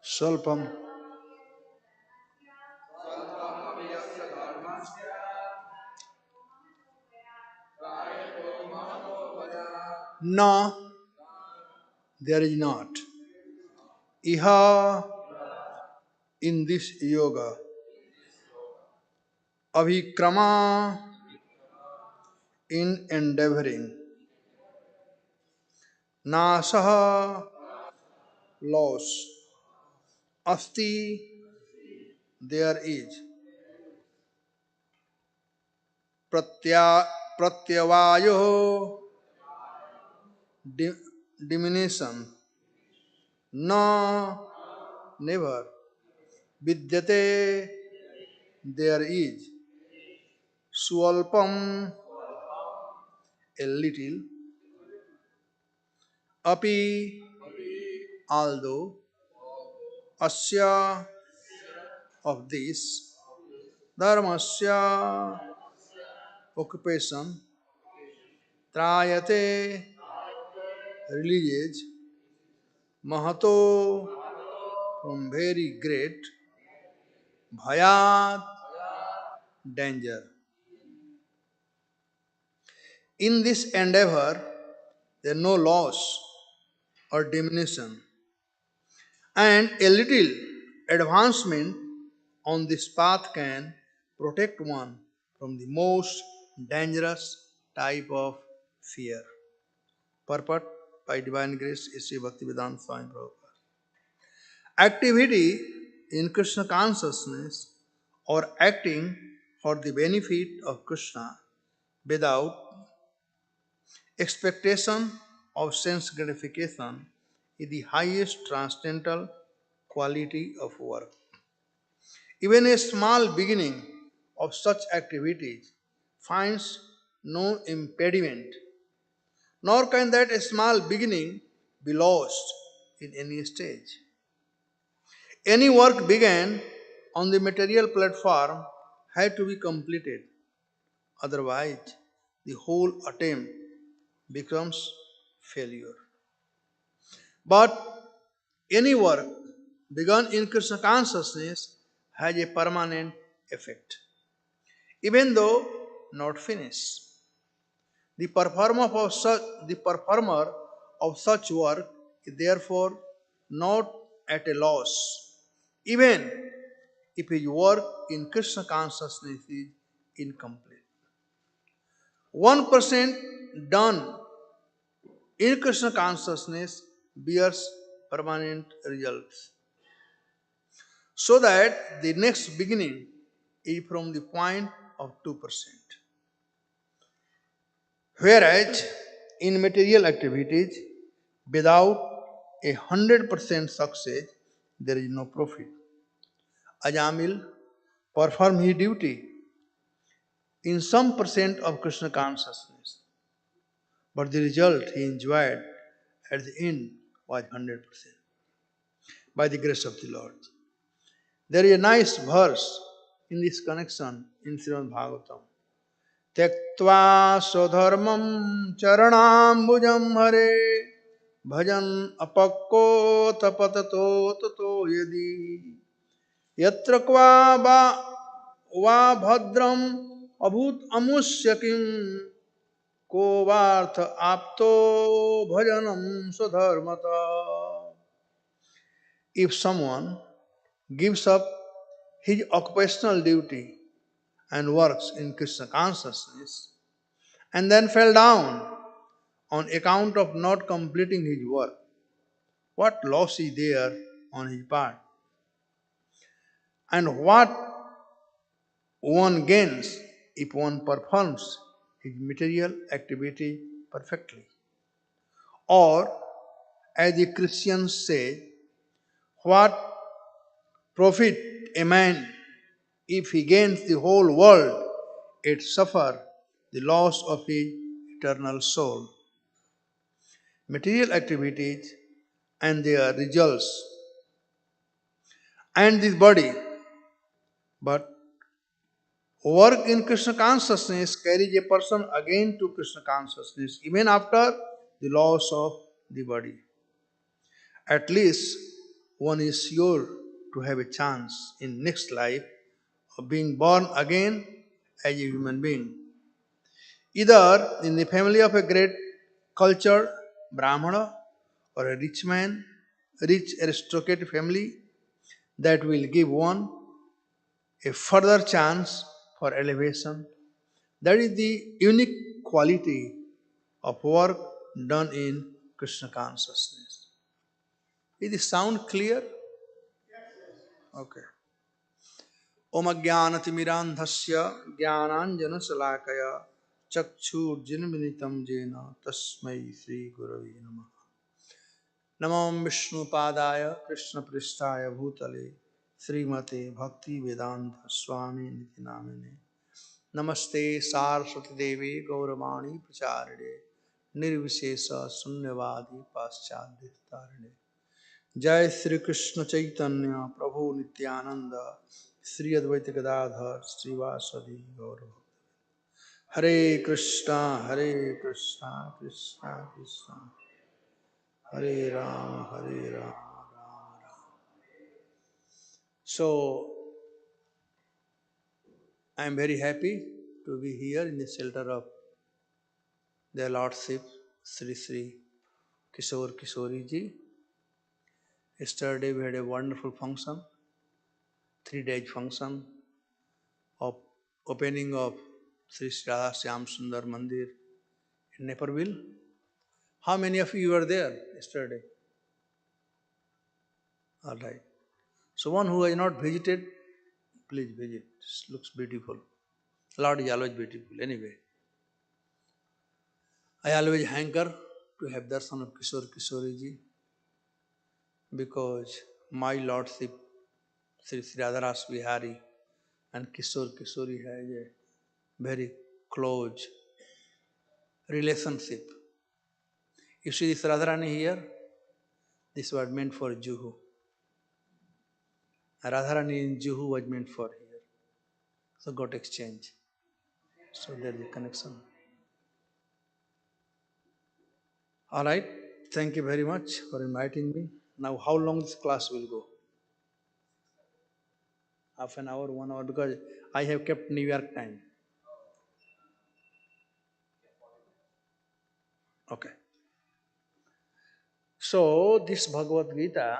Svalpam. No, there is not. Iha, in this yoga, abhikrama, in endeavoring, nasaha, loss, asti, there is, pratya, pratyavayo, diminution, no, never, vidyate, there is, swalpam, a little, api, although, asya, of this, dharmasya, occupation, trayate, releases, mahato, from very great, bhayat, danger. In this endeavor, there is no loss or diminution, and a little advancement on this path can protect one from the most dangerous type of fear. Purport by Divine Grace is Sri Bhaktivedanta Swami Prabhupada. Activity in Krishna consciousness or acting for the benefit of Krishna without expectation of sense gratification is the highest transcendental quality of work. Even a small beginning of such activities finds no impediment, nor can that small beginning be lost in any stage. Any work began on the material platform had to be completed, otherwise, the whole attempt becomes failure. But any work begun in Krishna consciousness has a permanent effect, even though not finished. The performer of such work is therefore not at a loss, even if his work in Krishna consciousness is incomplete. 1% done in Krishna consciousness bears permanent results. So that the next beginning is from the point of 2%. Whereas in material activities, without 100% success, there is no profit. Ajamil performed his duty in some percent of Krishna consciousness, but the result he enjoyed at the end was 100% by the grace of the Lord. There is a nice verse in this connection in Srimad Bhagavatam. त्यक्त्वा स्वधर्मं चरणाम्बुजं हरे भजन अपक्को तपततो ततो यदि यत्र क्वा वा भद्रम अभूत अमुष्य किम को वार्थ आप्तो भजनम स्वधर्मता. If someone gives up his occupational duty and works in Krishna consciousness and then fell down on account of not completing his work, what loss is there on his part? And what one gains if one performs his material activity perfectly? Or, as the Christians say, what profit a man if he gains the whole world yet suffer the loss of his eternal soul? Material activities and their results and this body, but work in Krishna consciousness carries a person again to Krishna consciousness even after the loss of the body. At least one is sure to have a chance in next life of being born again as a human being, either in the family of a great cultured Brahmana or a rich man, rich aristocratic family that will give one a further chance for elevation. That is the unique quality of work done in Krishna consciousness. Is the sound clear? Okay. Om Ajnanatimirandhasya Jnananjanashalakaya Chakshurjinminitam Jena Tasmai Sri Gurave Namah. Namam Vishnu Padaya Krishna Pristaya Bhutale Srimate Bhakti Vedanta Swami Niti Namine Namaste Saraswati Devi Gauramani Pracharine Nirvishesa Sunyavadi Paschadhyarine Jai Sri Krishna Chaitanya Prabhu Nityananda Sri Advaita Gadadhar Srivasadi Gaurav Hare Krishna Krishna Krishna Hare Ram Hare Ram Ram Ram. So I am very happy to be here in the shelter of their Lordship Sri Sri Kishore Kishori ji. Yesterday we had a wonderful function, 3 days function of opening of Sri Radha Shyam Sundar Mandir in Naperville. How many of you were there yesterday? All right. So one who has not visited, please visit. It looks beautiful. Lord is always beautiful. Anyway, I always hanker to have darshan of Kishore Kishori ji because my Lordship Sri Sri Radharas Vihari and Kishore Kishori has a very close relationship. You see this Radharani here? This was meant for Juhu. Radharani in Juhu was meant for here. So got exchange. So there is a connection. All right. Thank you very much for inviting me. Now how long this class will go? Half an hour, 1 hour, because I have kept New York time. Okay. So this Bhagavad Gita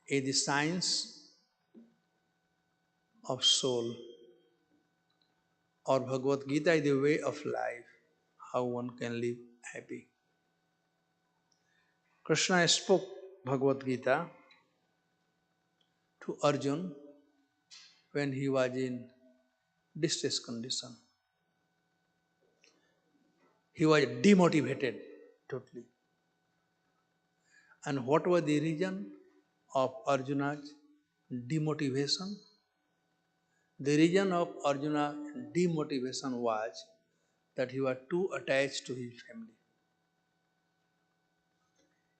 is the science of soul, or Bhagavad Gita is the way of life, how one can live happy. Krishna spoke Bhagavad Gita to Arjun when he was in distress condition. He was demotivated totally. And what was the reason of Arjuna's demotivation? The reason of Arjuna's demotivation was that he was too attached to his family.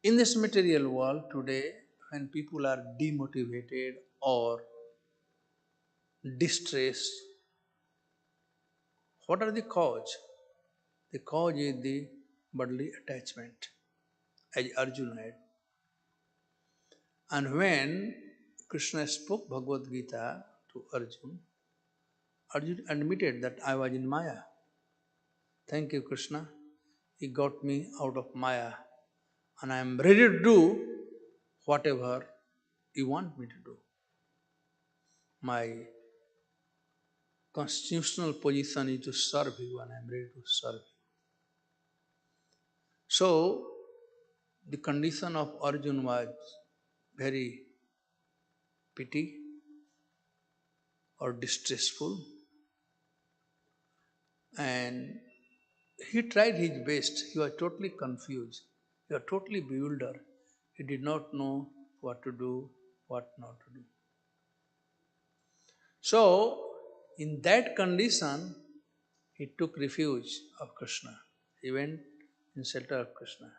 In this material world today, when people are demotivated or distressed, what are the cause? The cause is the bodily attachment, as Arjuna had. And when Krishna spoke Bhagavad Gita to Arjuna, Arjuna admitted that I was in Maya. Thank you, Krishna. He got me out of Maya. And I am ready to do whatever you want me to do. My constitutional position is to serve you, and I am ready to serve you. So, the condition of Arjuna was very pity or distressful, and he tried his best. He was totally confused. He was totally bewildered. He did not know what to do, what not to do. So, in that condition, he took refuge of Krishna. He went in shelter of Krishna.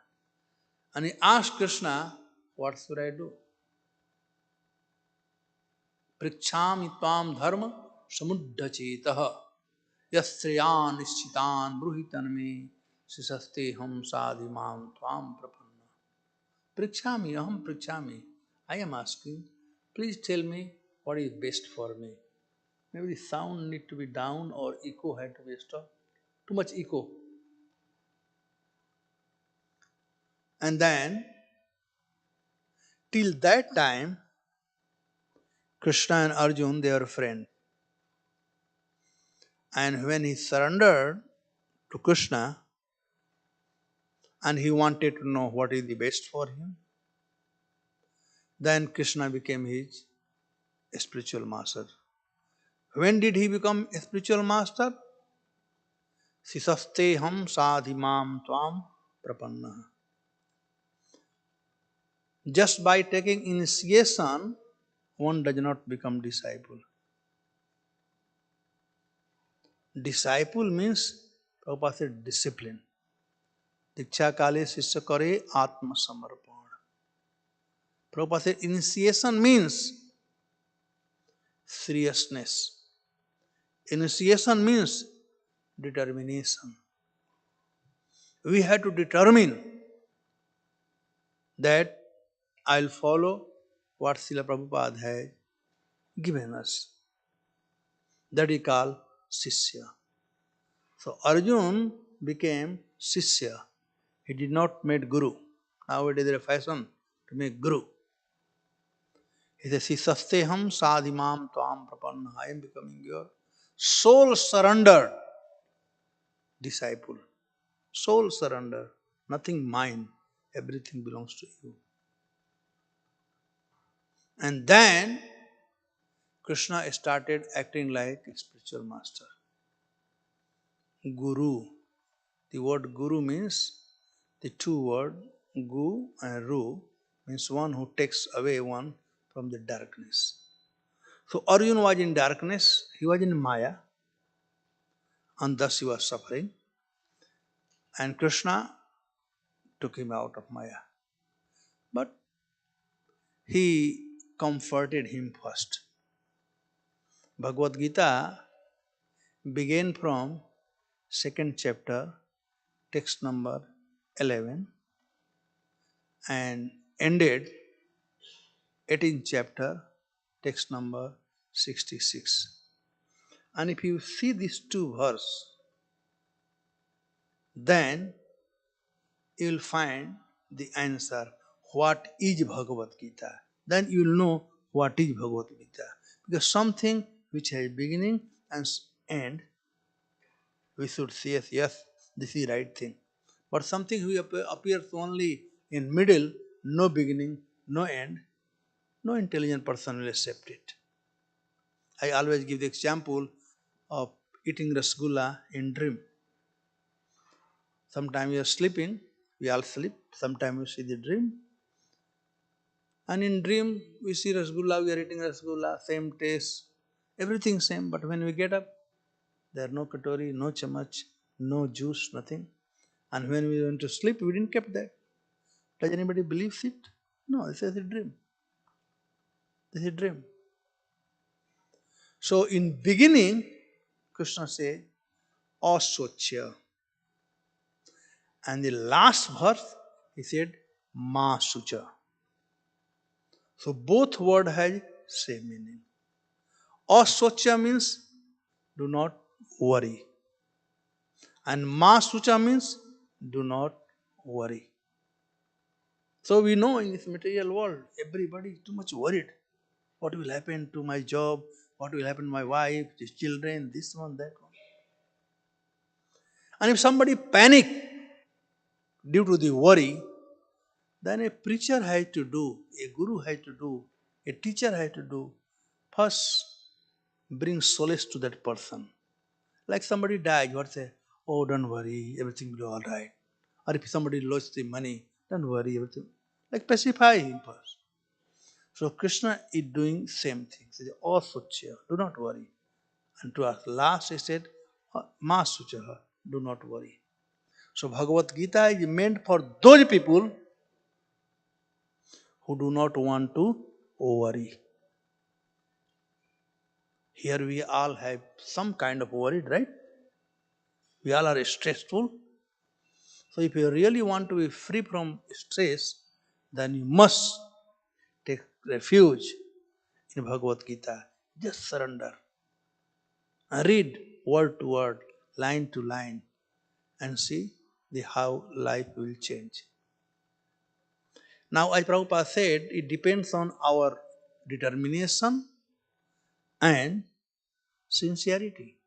And he asked Krishna, what should I do? Prikshami tvam dharma samuddhachetaha yasriyan nischitan bruhitan me Sisasti hum sadhimam tvam prapanna. Prikshami, aham prikshami. I am asking, please tell me what is best for me. Maybe the sound need to be down or echo had to be stopped. Too much echo. And then, till that time, Krishna and Arjun, they were friends. And when he surrendered to Krishna and he wanted to know what is the best for him, then Krishna became his spiritual master. When did he become a spiritual master? Sisaste ham sadhimam tvam prapanna. Just by taking initiation, one does not become disciple. Disciple means, Prabhupada said, discipline. Diksha kale sisya kare atma samarpan. Prabhupada said, initiation means seriousness. Initiation means determination. We have to determine that I'll follow what Srila Prabhupada has given us. That is called Sishya. So Arjun became Sishya. He did not make Guru. Nowadays there is a fashion to make Guru. He says, Sisasteham sadhimam tvam prapanna. I am becoming your soul surrendered disciple. Soul surrender. Nothing mine. Everything belongs to you. And then Krishna started acting like a spiritual master. Guru. The word Guru means the two words Gu and Ru means one who takes away one from the darkness. So Arjuna was in darkness, he was in Maya, and thus he was suffering. And Krishna took him out of Maya. But he comforted him first. Bhagavad Gita began from second chapter, text number 11, and ended 18th chapter, text number 66. And if you see these two verses, then you will find the answer. What is Bhagavad Gita? Then you will know what is Bhagavad Gita. Because something which has beginning and end, we should say yes, this is right thing. But something which appears only in middle, no beginning, no end, no intelligent person will accept it. I always give the example of eating rasgulla in dream. Sometimes we are sleeping, we all sleep, sometimes we see the dream. And in dream, we see rasgulla, we are eating rasgulla, same taste, everything same. But when we get up, there are no katori, no chamach, no juice, nothing. And when we went to sleep, we didn't keep that. Does anybody believe it? No, this is a dream. This is a dream. So in beginning, Krishna said, Asochya. And the last verse, he said, Ma Sucha. So both words have same meaning. Asochya means do not worry. And Ma Sucha means do not worry. So we know in this material world, everybody is too much worried. What will happen to my job? What will happen to my wife, his children, this one, that one. And if somebody panic due to the worry, then a preacher has to do, a guru has to do, a teacher has to do. First, bring solace to that person. Like somebody died, what say? Oh, don't worry, everything will be all right. Or if somebody lost the money, don't worry, everything. Like pacify him first. So Krishna is doing same thing. He says, Oh Suchya, do not worry. And to us last he said, Ma Suchaha, do not worry. So Bhagavad Gita is meant for those people who do not want to worry. Here we all have some kind of worry, right? We all are stressful. So if you really want to be free from stress, then you must take refuge in Bhagavad Gita. Just surrender. And read word to word, line to line, and see how life will change. Now, as Prabhupada said, it depends on our determination and sincerity.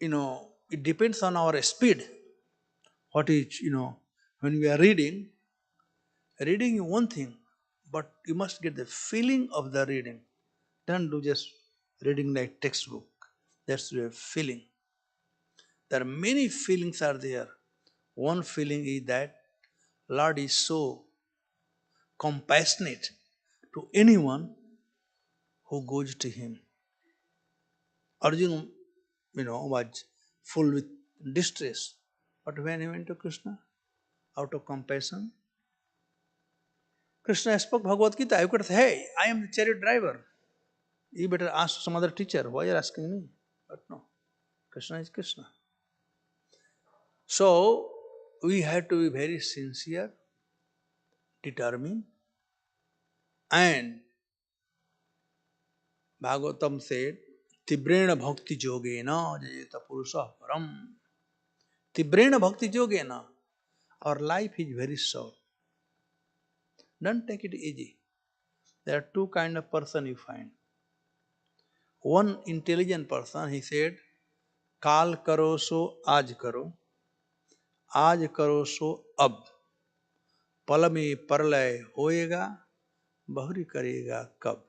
It depends on our speed. What is, when we are reading is one thing, but you must get the feeling of the reading. Don't do just reading like textbook. That's your feeling. There are many feelings are there. One feeling is that Lord is so compassionate to anyone who goes to him. Arjuna, was full with distress. But when he went to Krishna, out of compassion, Krishna spoke Bhagavad Gita. You could say, hey, I am the chariot driver. You better ask some other teacher. Why are you asking me? But no, Krishna is Krishna. So, we have to be very sincere, determined, and Bhagavatam said, Tibrena bhakti yogena jayeta purusha param. Tibrena bhakti yogena. Our life is very short. Don't take it easy. There are two kind of person you find. One intelligent person, he said, काल करो सो आज करो सो अब पल में परलय होएगा बहुरी करेगा कब.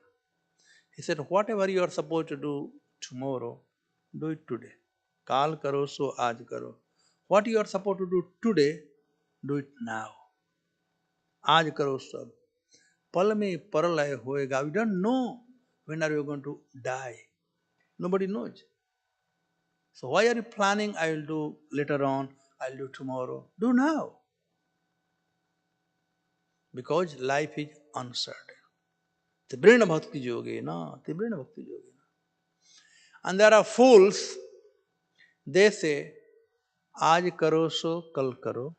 He said, whatever you are supposed to do tomorrow, do it today. काल करो सो आज करो. What you are supposed to do today, do it now. आज करो सब. पल में परलय होएगा. We don't know when are you going to die. Nobody knows. So why are you planning? I will do later on. I will do tomorrow. Do now. Because life is uncertain. Tibrena bhakti yogena. Tibrena bhakti yogena. And there are fools. They say, आज करो सो कल करो,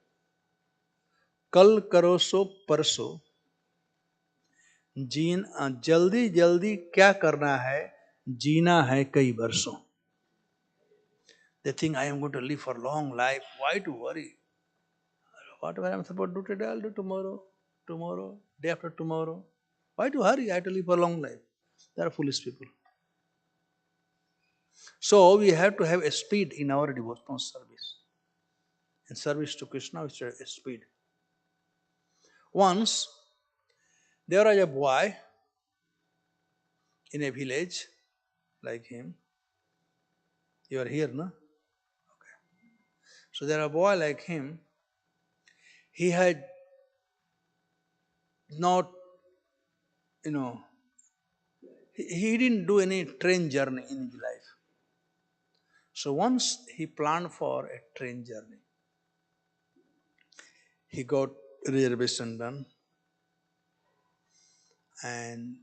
कल करो सो परसों, जल्दी जल्दी क्या करना है, जीना है कई वर्षों. They think I am going to live for long life. Why to worry? Whatever I am supposed to do today, I will do tomorrow, day after tomorrow. Why to hurry? I have to live for long life. They are foolish people. So we have to have a speed in our devotional service. In service to Krishna, we should have a speed. Once, there was a boy in a village like him. You are here, no? Okay. So there was a boy like him. He had not, he didn't do any train journey in his life. So once he planned for a train journey. He got reservation done. And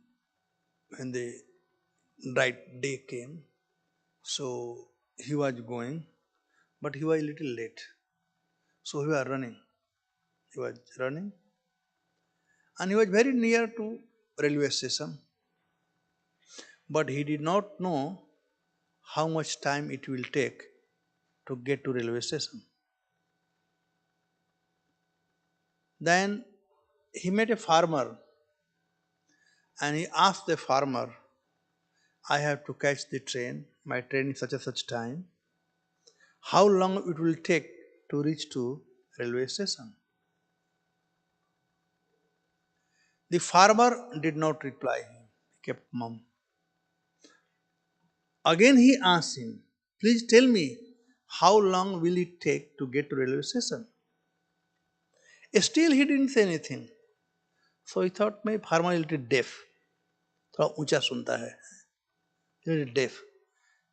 when the right day came, so he was going, but he was a little late. So he was running. He was running. And he was very near to railway station. But he did not know how much time it will take to get to railway station. Then he met a farmer and he asked the farmer, I have to catch the train, my train is such and such time. How long it will take to reach to railway station? The farmer did not reply him. He kept mum. Again he asked him, please tell me, how long will it take to get to railway station? Still he didn't say anything. So he thought, maybe farmer is a little deaf. थोड़ा ऊंचा सुनता है. Little deaf.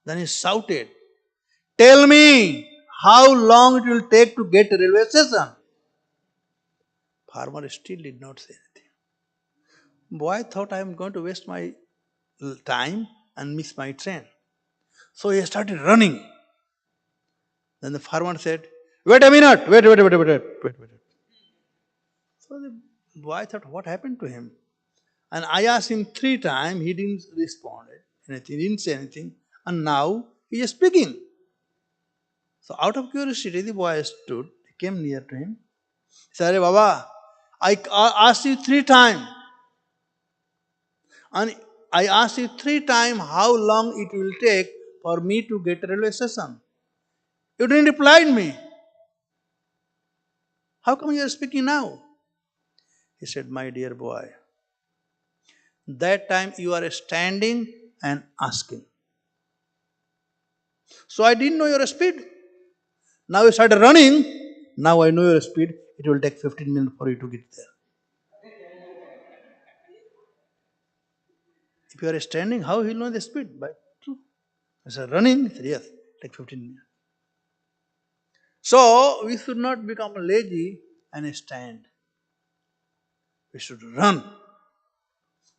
Then he shouted, tell me how long it will take to get to railway station. Farmer still did not say anything. Boy thought I am going to waste my time and miss my train. So he started running. Then the farmer said, "Wait a minute, wait. So the boy thought, what happened to him? And I asked him 3 times, he didn't respond anything, he didn't say anything, and now he is speaking. So out of curiosity, the boy stood, came near to him, said, Baba, I asked you 3 times, and I asked you 3 times how long it will take for me to get a railway station. You didn't reply to me. How come you are speaking now? He said, my dear boy, that time you are standing and asking. So I didn't know your speed. Now you started running. Now I know your speed. It will take 15 minutes for you to get there. If you are standing, how he'll know the speed? By true. I said, running? He said, yes, take 15 minutes. So we should not become lazy and stand. We should run.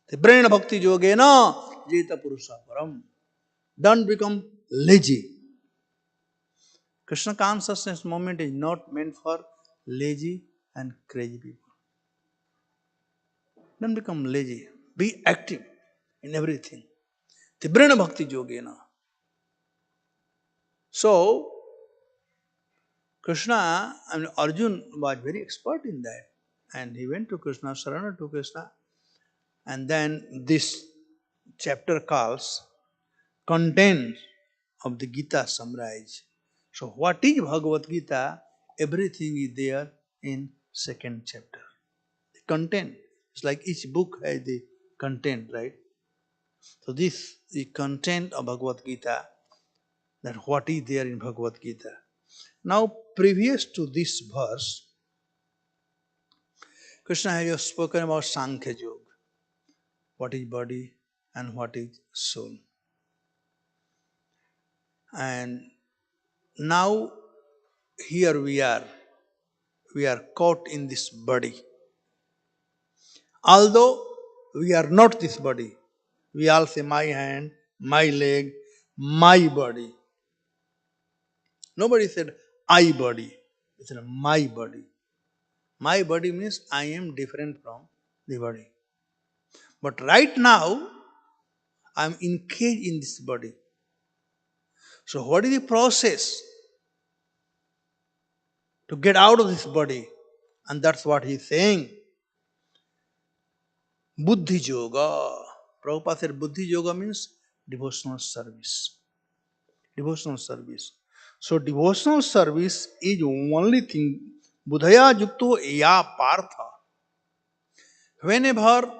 The brain bhakti yogena jeta purusha param. Don't become lazy. Krishna consciousness movement is not meant for lazy and crazy people. Don't become lazy. Be active in everything. Tibrena bhakti yogena. So, Krishna, Arjun was very expert in that. And he went to Krishna, surrendered to Krishna. And then this chapter calls content of the Gita summarized. So, what is Bhagavad Gita? Everything is there in second chapter. The content. It's like each book has the content, right? So, this is the content of Bhagavad Gita, that what is there in Bhagavad Gita. Now, previous to this verse, Krishna has spoken about Sankhya Yoga. What is body and what is soul. And now, here we are caught in this body. Although we are not this body, we all say my hand, my leg, my body. Nobody said I body. It said my body. My body means I am different from the body. But right now, I am encaged in this body. So what is the process to get out of this body? And that's what he's saying. Buddhi Yoga. Prabhupada said Buddhi Yoga means devotional service. Devotional service. So devotional service is only thing. Buddhaya yukto ya partha. Whenever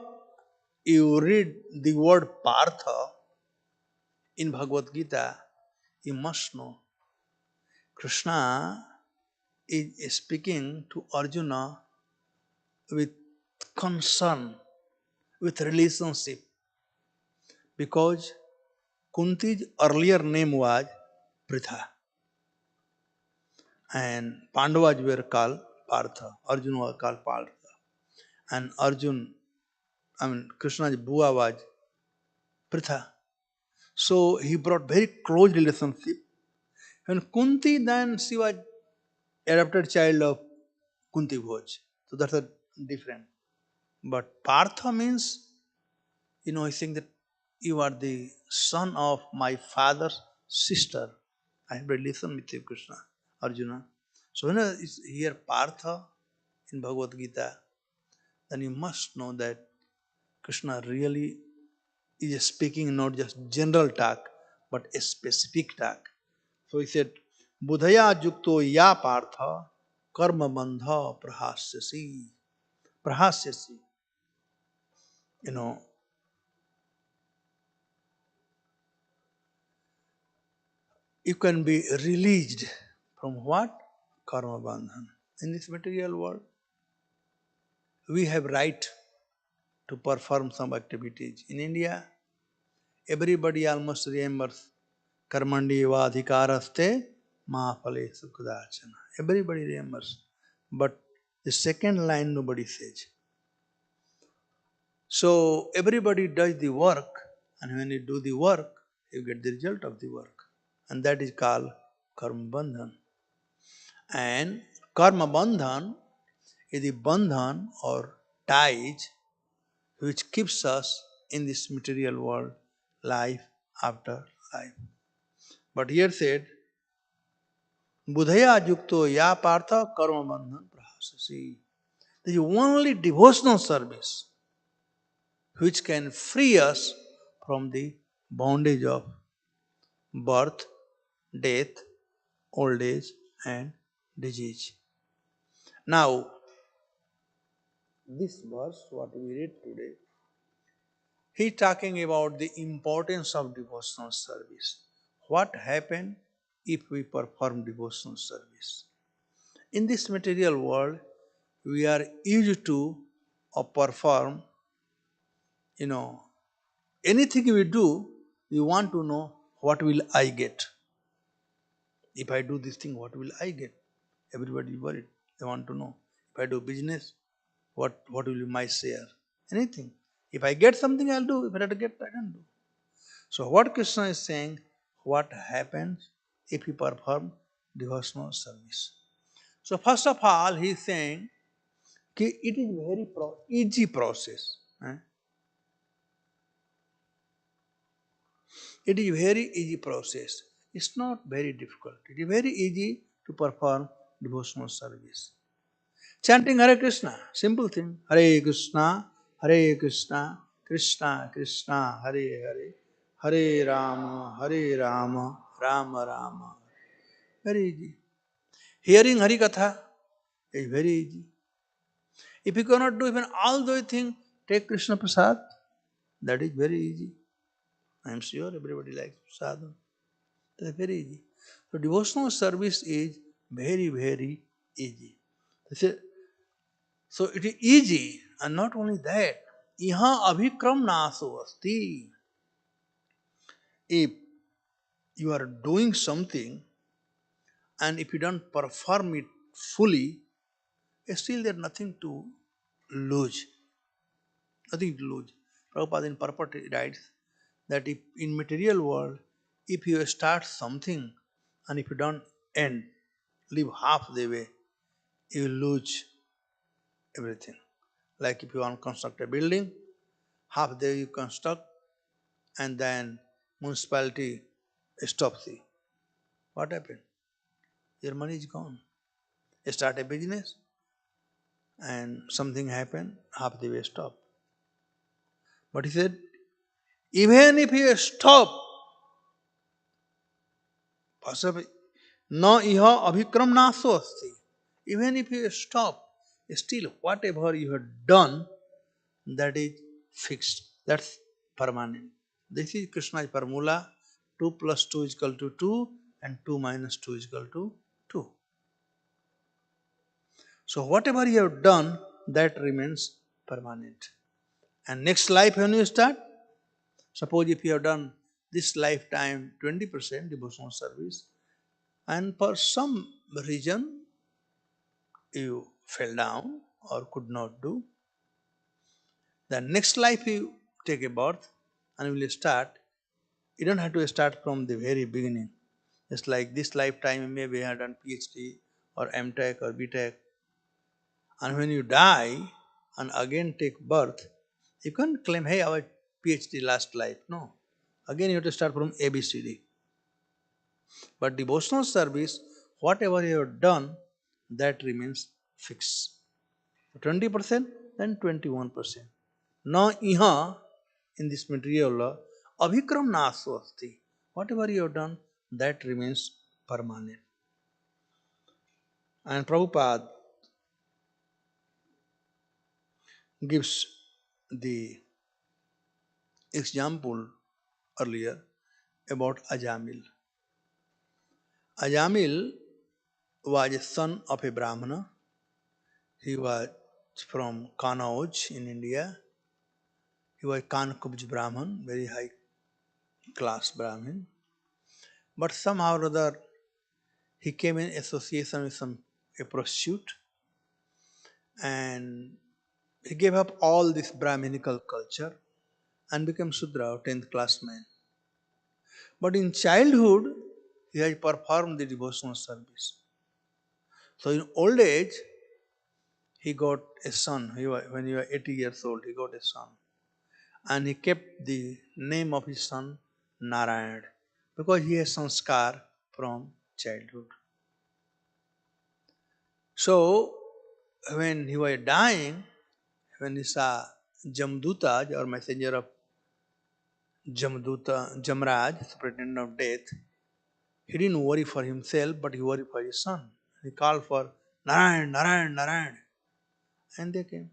you read the word partha in Bhagavad Gita, you must know Krishna is speaking to Arjuna with concern, with relationship. Because Kunti's earlier name was Pritha. And Pandavas were called Partha. Arjuna was called Partha. And Krishna's Bua was Pritha. So he brought very close relationship. When Kunti, then she was adopted child of Kunti Bhoj. So that's a different. But Partha means, he's saying that you are the son of my father's sister. I have relation with you, Krishna, Arjuna. So when it's here Partha in Bhagavad Gita, then you must know that Krishna really is speaking not just general talk, but a specific talk. So he said, Buddhaya yukto ya partha karma bandha prahasyasi. Prahasyasi. You can be released from what? Karma bandhan. In this material world, we have right to perform some activities. In India, everybody almost remembers Karmandi vadhikaraste mahapale sukadachana. Everybody remembers. But the second line nobody says. So everybody does the work, and when you do the work, you get the result of the work. And that is called karma bandhan. And karma bandhan is the bandhan or ties which keeps us in this material world, life after life. But here said, Budhaya yukto ya partha karma bandhan prahasasi. This is only devotional service which can free us from the bondage of birth, death, old age, and disease. Now, this verse, what we read today, he talking about the importance of devotional service. What happen if we perform devotional service? In this material world, we are used to perform, you know, anything we do, we want to know what will I get. If I do this thing, what will I get? Everybody is worried. They want to know. If I do business, what will be my share? Anything. If I get something, I'll do. If I don't get, I don't do. So what Krishna is saying, what happens if you perform devotional service? So first of all, he is saying it is very easy process. It is very easy process. It's not very difficult. It is very easy to perform devotional service. Chanting Hare Krishna, simple thing. Hare Krishna, Krishna Krishna, Hare Hare, Hare Rama, Rama Rama. Very easy. Hearing Hari Katha is very easy. If you cannot do even all those things, take Krishna Prasad. That is very easy. I am sure everybody likes Prasad. That is very easy. So devotional service is very, very easy. So it is easy, and not only that, Iha abhikram naso asti. If you are doing something and if you don't perform it fully, still there is nothing to lose. Nothing to lose. Prabhupada in purport writes that if in material world, if you start something and if you don't end, leave half the way, you will lose everything. Like if you want to construct a building, half the way you construct and then municipality stops you. What happened? Your money is gone. You start a business and something happened, half the way stop. But he said, even if you stop, possibly, no iha abhikram naso asti. Even if you stop, still whatever you have done, that is fixed. That's permanent. This is Krishna's formula. 2 plus 2 is equal to 2 and 2 minus 2 is equal to 2. So whatever you have done, that remains permanent. And next life when you start, suppose if you have done this lifetime 20% devotional service, and for some reason you fell down or could not do, the next life you take a birth and will start. You don't have to start from the very beginning. It's like this lifetime maybe you have done PhD or MTech or BTech, and when you die and again take birth, you can't claim, hey, our PhD last life. No. Again you have to start from ABCD. But devotional service, whatever you have done, that remains fixed. 20%, then 21%. Now iha, in this material law, abhikram naso asti. Whatever you have done, that remains permanent. And Prabhupada gives the example earlier about Ajamil. Ajamil was a son of a Brahmana. He was from Kanauj in India. He was Kankubj Brahman, very high class Brahmin. But somehow or other, he came in association with a prostitute, and he gave up all this Brahminical culture and became Sudra, 10th class man. But in childhood, he had performed the devotional service. So in old age, he got a son. When he was 80 years old, he got a son. And he kept the name of his son Narayan because he has sanskar from childhood. So when he was dying, when he saw Jamduta, or messenger of Jamduta, Jamraj, superintendent of death, he didn't worry for himself, but he worried for his son. He called for Narayan, Narayan, Narayan. And they came.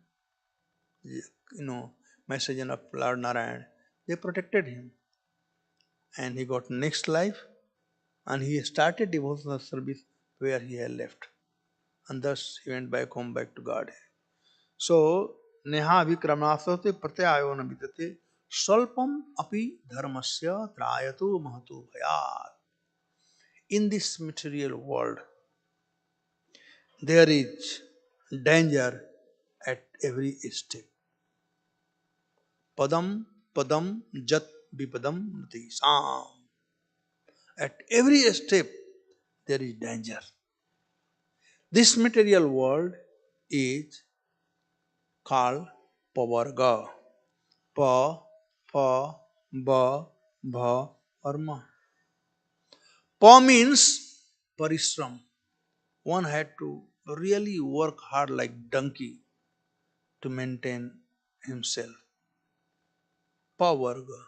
Messenger of Lord Narayan. They protected him. And he got next life and he started devotional service where he had left. And thus he went back home, back to God. So, neha vikramasate pratyayo nabitate salpam api dharmasya trayatu mahatu bhayat. In this material world, there is danger at every step. Padam padam jat vipadam nati sam. At every step, there is danger. This material world is called pavarga. Pa, pa, ba, bha, or ma. Pa means parishram. One had to really work hard like donkey to maintain himself. Pavarga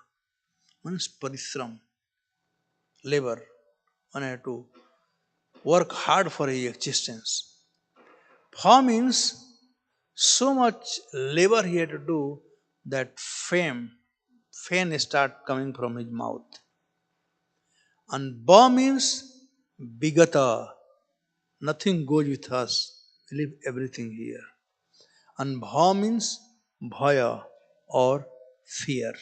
means parishram, labor. One had to work hard for his existence. Pa means so much labor he had to do that fame start coming from his mouth. And ba means bigata, nothing goes with us, we leave everything here. And bha means bhaya or fear.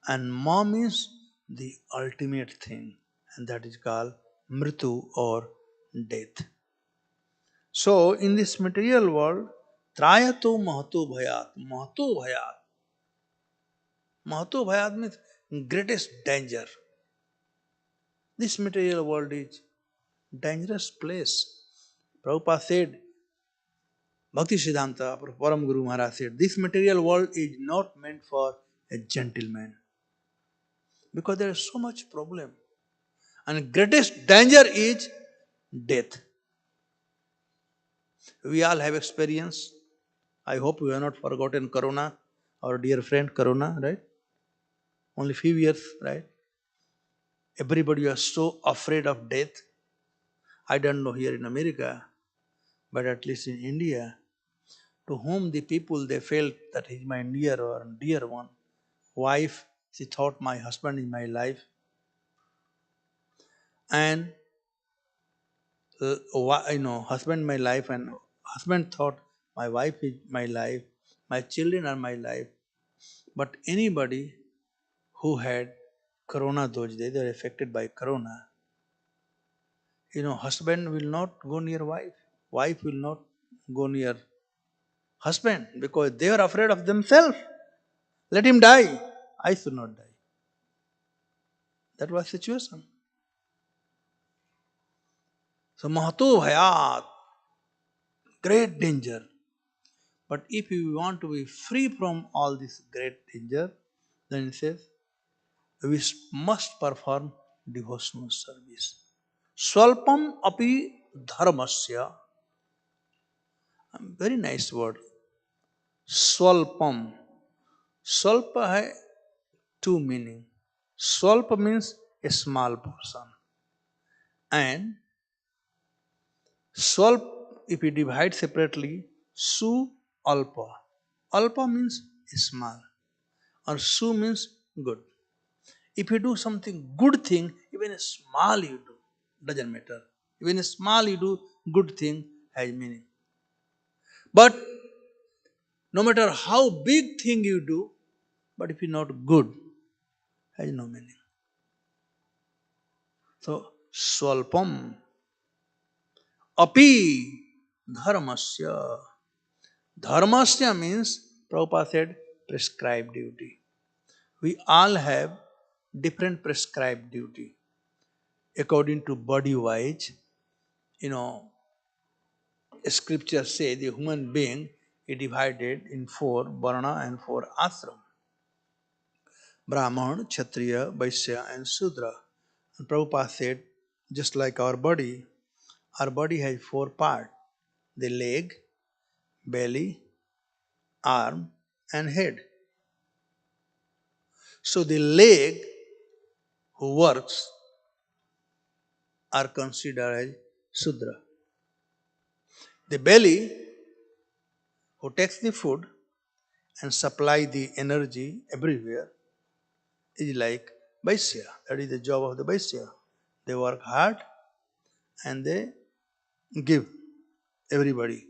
And ma means the ultimate thing, and that is called mritu or death. So in this material world, trayato mahato bhayat. Mahato bhayat. Mahato bhayat means greatest danger. This material world is dangerous place. Prabhupada said, Bhakti Siddhanta, Param Guru Maharaj said, this material world is not meant for a gentleman. Because there is so much problem. And greatest danger is death. We all have experience. I hope we have not forgotten Corona, our dear friend Corona, right? Only few years, right? Everybody was so afraid of death. I don't know here in America, but at least in India, to whom the people they felt that he's my near or dear one. Wife, she thought my husband is my life. And husband my life, and husband thought my wife is my life, my children are my life. But anybody who had corona those days, they were affected by corona. Husband will not go near wife will not go near husband because they are afraid of themselves. Let him die. I should not die. That was the situation. So Mahato Bhayat, great danger. But if you want to be free from all this great danger, then it says, we must perform devotional service. Swalpam api dharmasya. Very nice word. Swalpam. Swalpa hai two meaning. Swalpa means a small portion. And swalp, if we divide separately, su alpa. Alpa means small. Or su means good. If you do something good thing, even a small you do, doesn't matter. Even a small you do, good thing has meaning. But no matter how big thing you do, but if you're not good, has no meaning. So, swalpam api dharmasya. Dharmasya means, Prabhupada said, prescribed duty. We all have different prescribed duty. According to body wise, you know, scriptures say the human being is divided in four varna and four ashram. Brahman, Kshatriya, Vaishya and Sudra. And Prabhupada said, just like our body has four parts: the leg, belly, arm and head. So the leg who works are considered as Sudra. The belly who takes the food and supply the energy everywhere is like Vaishya. That is the job of the Vaishya. They work hard and they give everybody.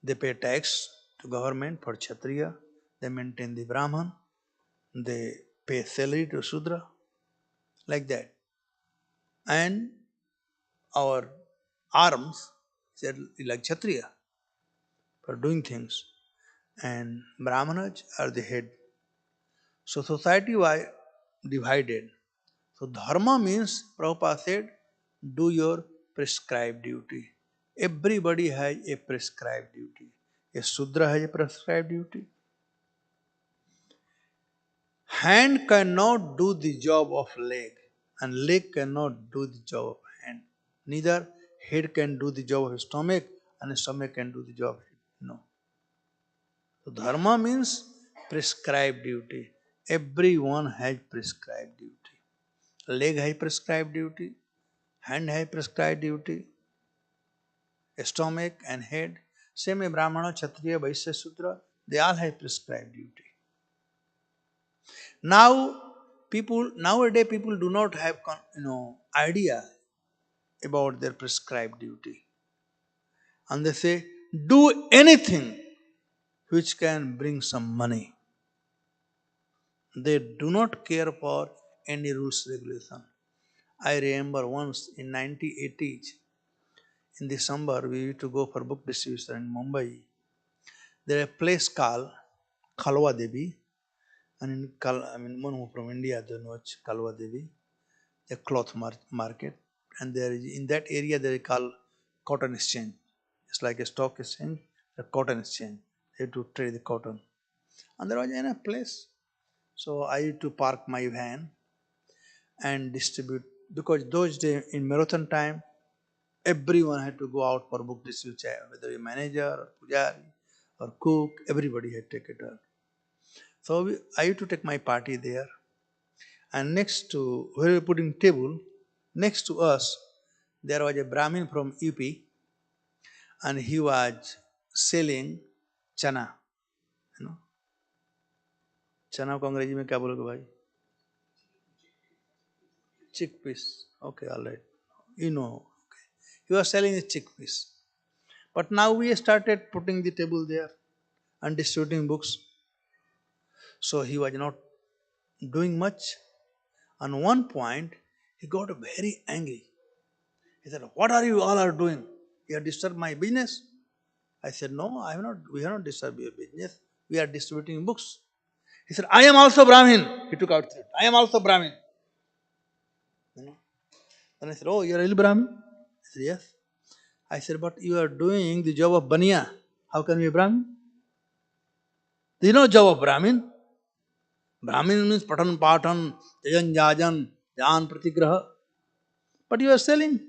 They pay tax to government for Kshatriya. They maintain the Brahman. They pay salary to Sudra. Like that. And our arms is like Kshatriya for doing things. And Brahmanas are the head. So society was divided. So dharma means, Prabhupada said, do your prescribed duty. Everybody has a prescribed duty. A Sudra has a prescribed duty. Hand cannot do the job of leg, and leg cannot do the job of hand. Neither head can do the job of stomach, and stomach can do the job of head. No. So dharma means prescribed duty. Everyone has prescribed duty. Leg has prescribed duty, hand has prescribed duty, stomach and head. Same way Brahmana, Kshatriya, Vaishya, Sudra, they all have prescribed duty. Nowadays people do not have idea about their prescribed duty. And they say, do anything which can bring some money. They do not care for any rules, regulation. I remember once in 1980s, in December, we used to go for book distribution in Mumbai. There is a place called Kalwa Devi, and one who from India, they know Kalwa Devi, a cloth market, and there is in that area there is called cotton exchange. It's like a stock exchange, a cotton exchange. They have to trade the cotton, and there was enough place. So I used to park my van and distribute, because those days in marathon time, everyone had to go out for book distribution, whether a manager or pujari or cook, everybody had to take a turn. So I used to take my party there, and next to where we were putting table, next to us, there was a Brahmin from UP, and he was selling chana. You know, chana को अंग्रेजी में क्या बोलोगे भाई? Chickpeas. Okay, all right. You know. Okay. He was selling the chickpeas. But now we started putting the table there and distributing books. So he was not doing much. On one point, he got very angry. He said, "What are you all are doing? You have disturbed my business." I said, "No, I have not. We have not disturbed your business. We are distributing books." He said, "I am also Brahmin." He took out threat. "I am also Brahmin." You know. Then I said, "Oh, you are really Brahmin?" He said, "Yes." I said, "But you are doing the job of Baniya. How can you be Brahmin?" Do you know job of Brahmin? Brahmin means patan patan, jajan jajan, jan pratigraha. But you are selling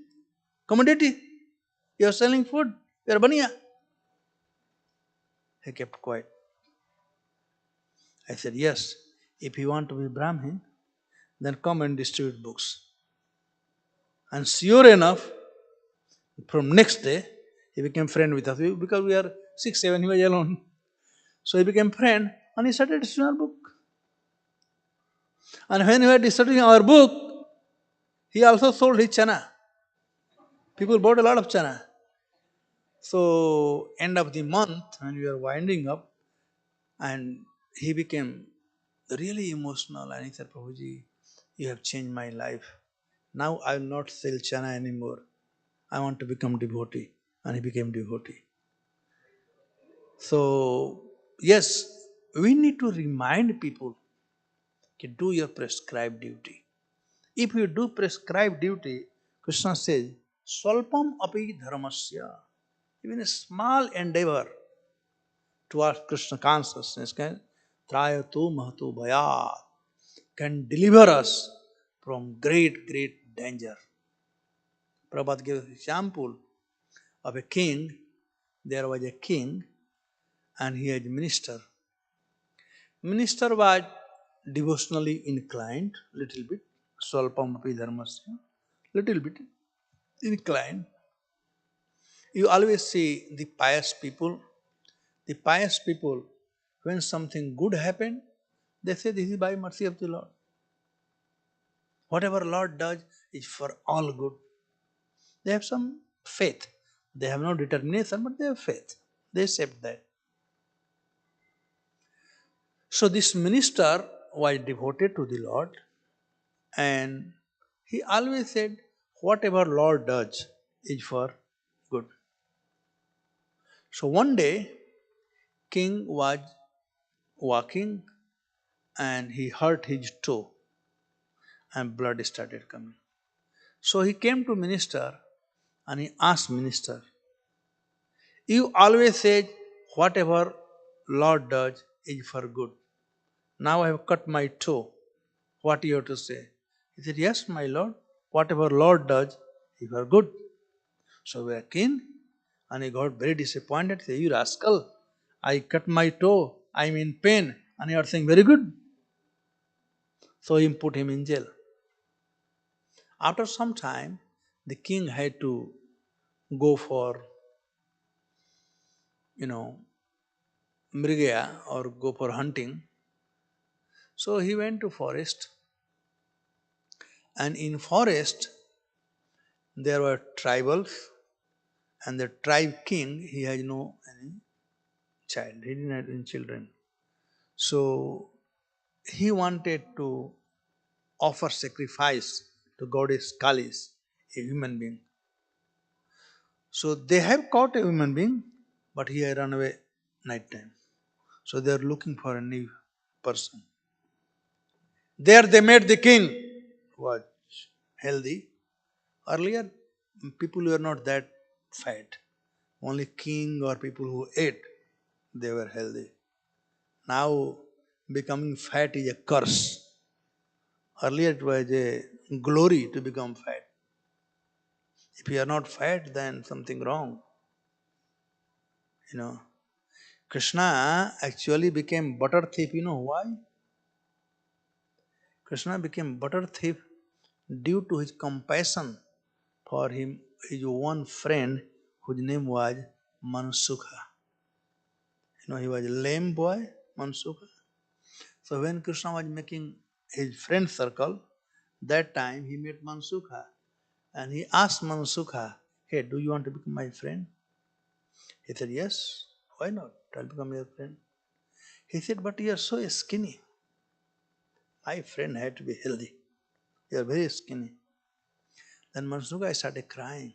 commodity. You are selling food. You are Baniya. He kept quiet. I said, "Yes, if you want to be Brahmin, then come and distribute books." And sure enough, from next day, he became friend with us. Because we are 6, 7, he was alone. So he became friend and he started distributing our book. And when we were distributing our book, he also sold his chana. People bought a lot of chana. So end of the month, when we were winding up, and he became really emotional and he said, "Prabhuji, you have changed my life. Now I will not sell chana anymore. I want to become devotee." And he became devotee. So, yes, we need to remind people to do your prescribed duty. If you do prescribed duty, Krishna says, Swalpam api dharmasya. Even a small endeavor towards Krishna consciousness can Trayatu Mahatu Bhayat, can deliver us from great, great danger. Prabhupada gives an example of a king. There was a king and he had a minister. Minister was devotionally inclined, little bit, swalpamapi dharmasya, little bit inclined. You always see the pious people, when something good happened, they say this is by mercy of the Lord. Whatever Lord does is for all good. They have some faith. They have no determination, but they have faith. They accept that. So this minister was devoted to the Lord, and he always said, whatever Lord does is for good. So one day, king was walking and he hurt his toe and blood started coming. So he came to minister and he asked minister, you always said whatever Lord does is for good. Now I have cut my toe. What you have to say? He said, yes, my Lord, whatever Lord does is for good. So we are king and he got very disappointed. He said, you rascal, I cut my toe, I am in pain, and you are saying very good. So he put him in jail. After some time, the king had to go for, mrigaya or go for hunting. So he went to forest, and in forest there were tribals, and the tribe king, he had no any child, he didn't have any children. So he wanted to offer sacrifice to goddess Kalis, a human being. So they have caught a human being, but he had run away night time. So they are looking for a new person. There they met the king, who was healthy. Earlier, people were not that fat. Only king or people who ate, they were healthy. Now, becoming fat is a curse. Earlier, it was a glory to become fat. If you are not fat, then something wrong. You know, Krishna actually became butter thief. You know why? Krishna became butter thief due to his compassion for him, his one friend whose name was Mansukha. He was a lame boy, Mansukha. So when Krishna was making his friend circle, that time he met Mansukha and he asked Mansukha, hey, do you want to become my friend? He said, yes, why not? I'll become your friend. He said, but you are so skinny. My friend had to be healthy. You are very skinny. Then Mansukha started crying.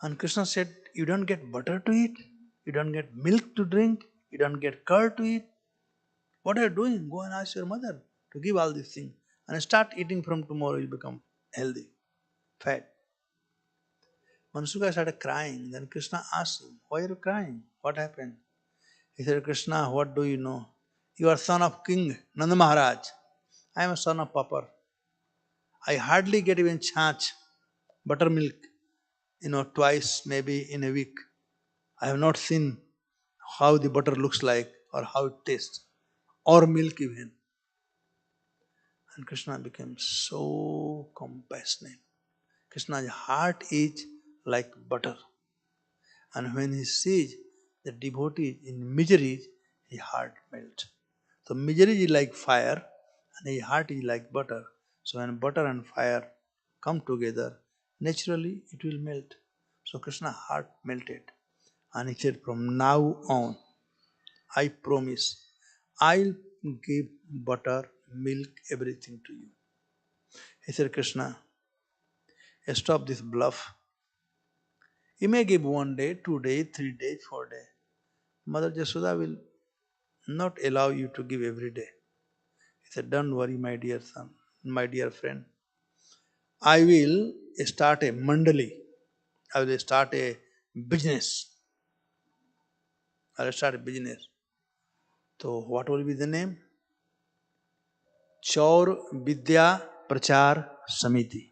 And Krishna said, you don't get butter to eat, you don't get milk to drink, you don't get curd to eat. What are you doing? Go and ask your mother to give all these things. And start eating from tomorrow, you'll become healthy, fat. Mansukha started crying. Then Krishna asked him, why are you crying? What happened? He said, Krishna, what do you know? You are son of King Nanda Maharaj. I am a son of pauper. I hardly get even chach, buttermilk, twice maybe in a week. I have not seen how the butter looks like or how it tastes, or milk even. And Krishna became so compassionate. Krishna's heart is like butter. And when he sees the devotee in misery, his heart melts. So misery is like fire and his heart is like butter. So when butter and fire come together, naturally it will melt. So Krishna's heart melted. And he said, from now on, I promise, I'll give butter, milk, everything to you. He said, Krishna, stop this bluff. You may give 1 day, 2 days, 3 days, 4 days. Mother Jasoda will not allow you to give every day. He said, don't worry, my dear son, my dear friend. I will start a mandali. I will start a business. I'll start a business. So what will be the name? Chaur Vidya Prachar Samiti.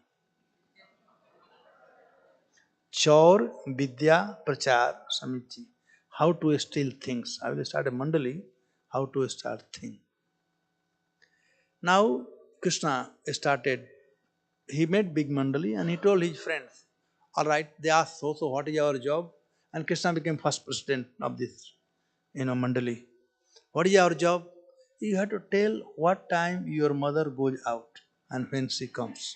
Chaur Vidya Prachar Samiti. How to steal things. I will start a mandali. How to start things. Now Krishna started. He made big mandali and he told his friends. All right. They asked, so what is our job? And Krishna became first president of this, mandali. What is our job? You have to tell what time your mother goes out and when she comes.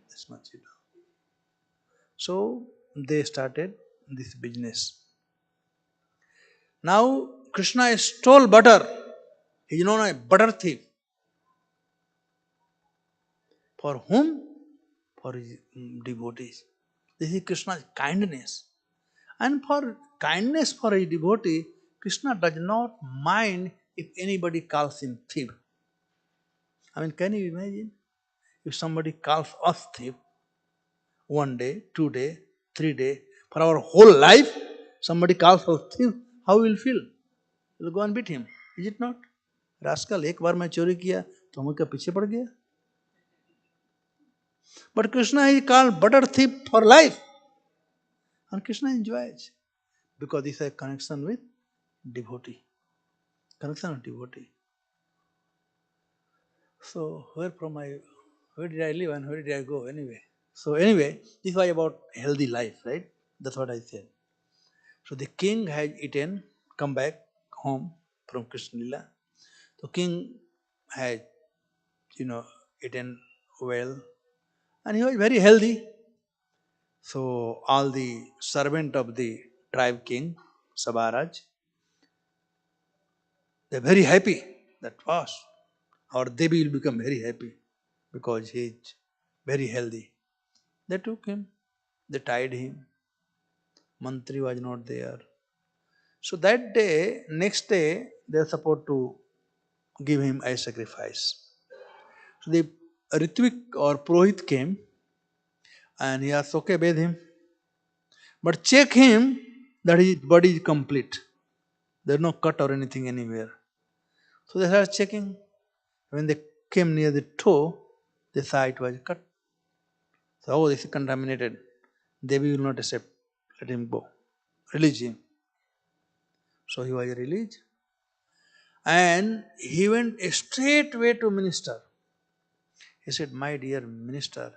That's much you know. So they started this business. Now Krishna stole butter. He is known as a butter thief. For whom? For his devotees. This is Krishna's kindness. And for kindness for a devotee, Krishna does not mind if anybody calls him thief. I mean, can you imagine? If somebody calls us thief, 1 day, 2 day, 3 day, for our whole life, somebody calls us thief, how will we feel? We'll go and beat him. Is it not? Rascal, एक बार मैं चोरी किया तो हम क्या पीछे पड़ गया? But Krishna is called butter thief for life. And Krishna enjoys. Because this is a connection with devotee. Connection with devotee. So where did I live and where did I go anyway? So anyway, this was about healthy life, right? That's what I said. So the king had eaten, come back home from Krishna Lila. So king had, eaten well and he was very healthy. So all the servant of the tribe king, Sabaraj, they're very happy that was, or Devi will become very happy because he is very healthy. They took him, they tied him. Mantri was not there. So that day, next day, they are supposed to give him a sacrifice. So the Ritvik or Purohit came and he asked, okay, bathe him. But check him that his body is complete. There is no cut or anything anywhere. So they started checking. When they came near the toe, they saw it was cut. So, oh, this is contaminated. Devi will not accept. Let him go. Release him. So he was released. And he went straight way to minister. He said, my dear minister,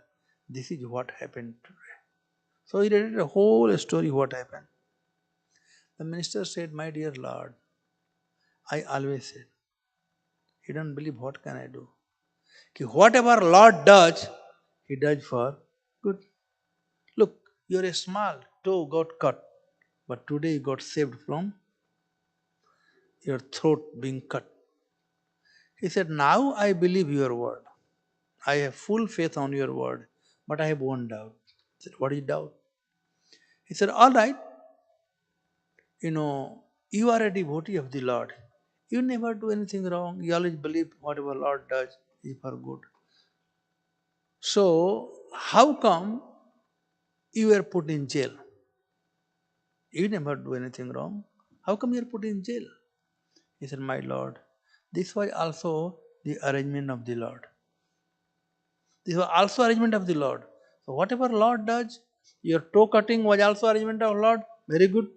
this is what happened today. So he read a whole story what happened. The minister said, my dear Lord, I always said, you don't believe what can I do? Whatever Lord does, he does for good. Look, you're a small toe got cut, but today you got saved from your throat being cut. He said, now I believe your word. I have full faith on your word, but I have one doubt. I said, what is doubt? He said, all right, you are a devotee of the Lord. You never do anything wrong. You always believe whatever Lord does is for good. So, how come you were put in jail? You never do anything wrong. How come you are put in jail? He said, my Lord, this was also the arrangement of the Lord. This was also arrangement of the Lord. So whatever Lord does, your toe cutting was also arrangement of Lord. Very good.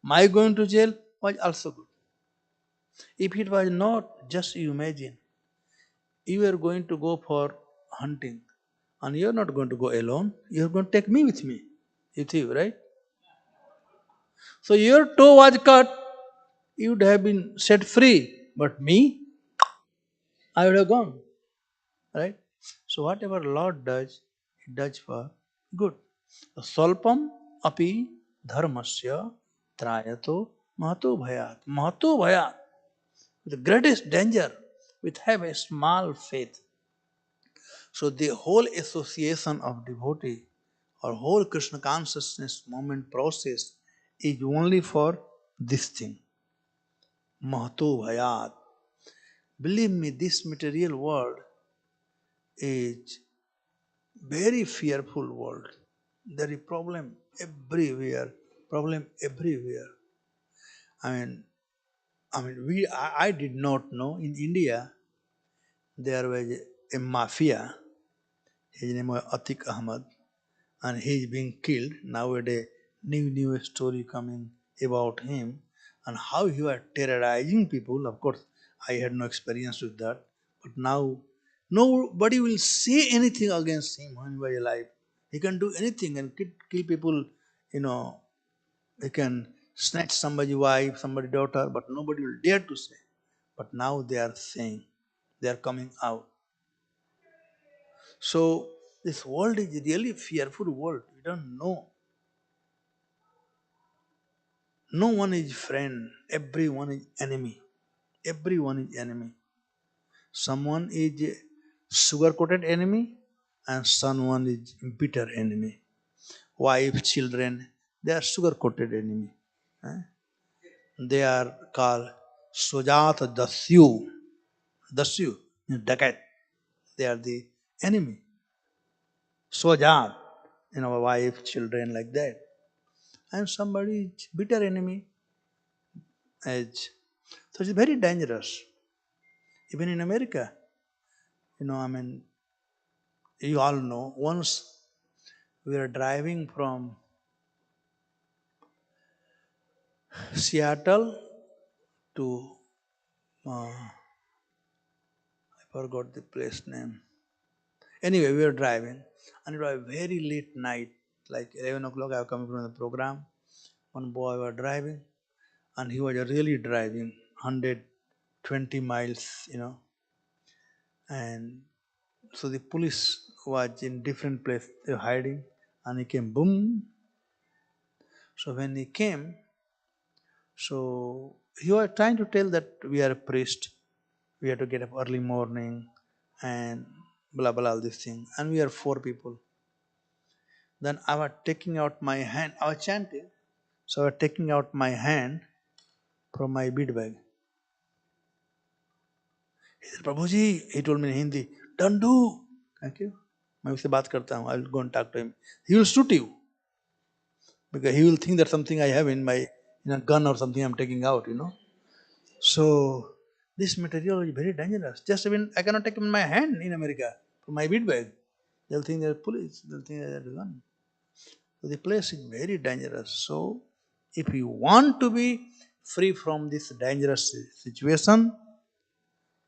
My going to jail was also good. If it was not, just you imagine, you are going to go for hunting and you are not going to go alone. You are going to take me with me. With you, right? So your toe was cut, you would have been set free. But me, I would have gone. Right? So whatever Lord does, He does for good. Salpam api dharmasya trayato mahato bhayat. Mahato bhayat. The greatest danger with have a small faith. So the whole association of devotee or whole Krishna consciousness movement process is only for this thing. Mahato bhayat. Believe me, this material world is very fearful world. There is problem everywhere. problem everywhere. I mean, I did not know in India there was a mafia. His name was Atik Ahmad, and he is being killed nowadays. New story coming about him and how he was terrorizing people. Of course, I had no experience with that, but now nobody will say anything against him when he was alive. He can do anything and kill people. You know, he can snatch somebody's wife, somebody's daughter, but nobody will dare to say. But now they are saying, they are coming out. So this world is really a fearful world. We don't know. No one is friend. Everyone is enemy. Everyone is enemy. Someone is a sugar-coated enemy and someone is bitter enemy. Wife, children, they are sugar-coated enemy. Eh? They are called Sujat Dasyu. Dasyu means dakat. They are the enemy. Swajat, wife, children, like that. And somebody is bitter enemy. As so it's very dangerous. Even in America, I mean, you all know, once we were driving from Seattle to, I forgot the place name. Anyway, we were driving, and it was a very late night, like 11 o'clock. I was coming from the program. One boy was driving, and he was really driving 120 miles, and so the police was in different place, they were hiding, and he came, boom. So when he came, so he was trying to tell that we are a priest, we have to get up early morning, and blah blah all this thing, and we are four people. Then I was taking out my hand, I was chanting, so I was taking out my hand from my bead bag. He said, Prabhuji, he told me in Hindi, don't do. Thank you. मैं उससे बात करता हूँ. I will go and talk to him. He will shoot you because he will think that something I have in my gun or something I'm taking out. So this material is very dangerous. Just even I cannot take it in my hand in America from my bead bag. They'll think they're police. They'll think they're gun. So the place is very dangerous. So if you want to be free from this dangerous situation,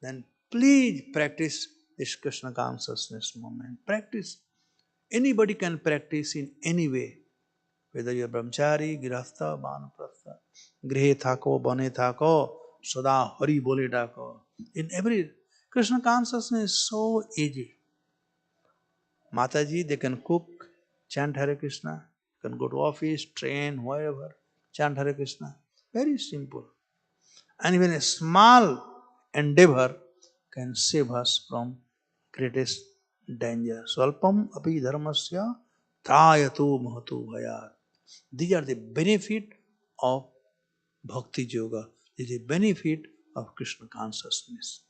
then please practice this Krishna consciousness moment. Practice. Anybody can practice in any way. Whether you're brahmachari, girastha, banaprastha, grihe thako, bane thako, sada hari bole thako. In every Krishna consciousness is so easy. Mataji, they can cook, chant Hare Krishna, can go to office, train, wherever, chant Hare Krishna. Very simple. And even a small endeavor can save us from greatest danger. Swalpam api dharmasya trayato mahatu bhayat. These are the benefit of bhakti yoga. This is the benefit of Krishna consciousness.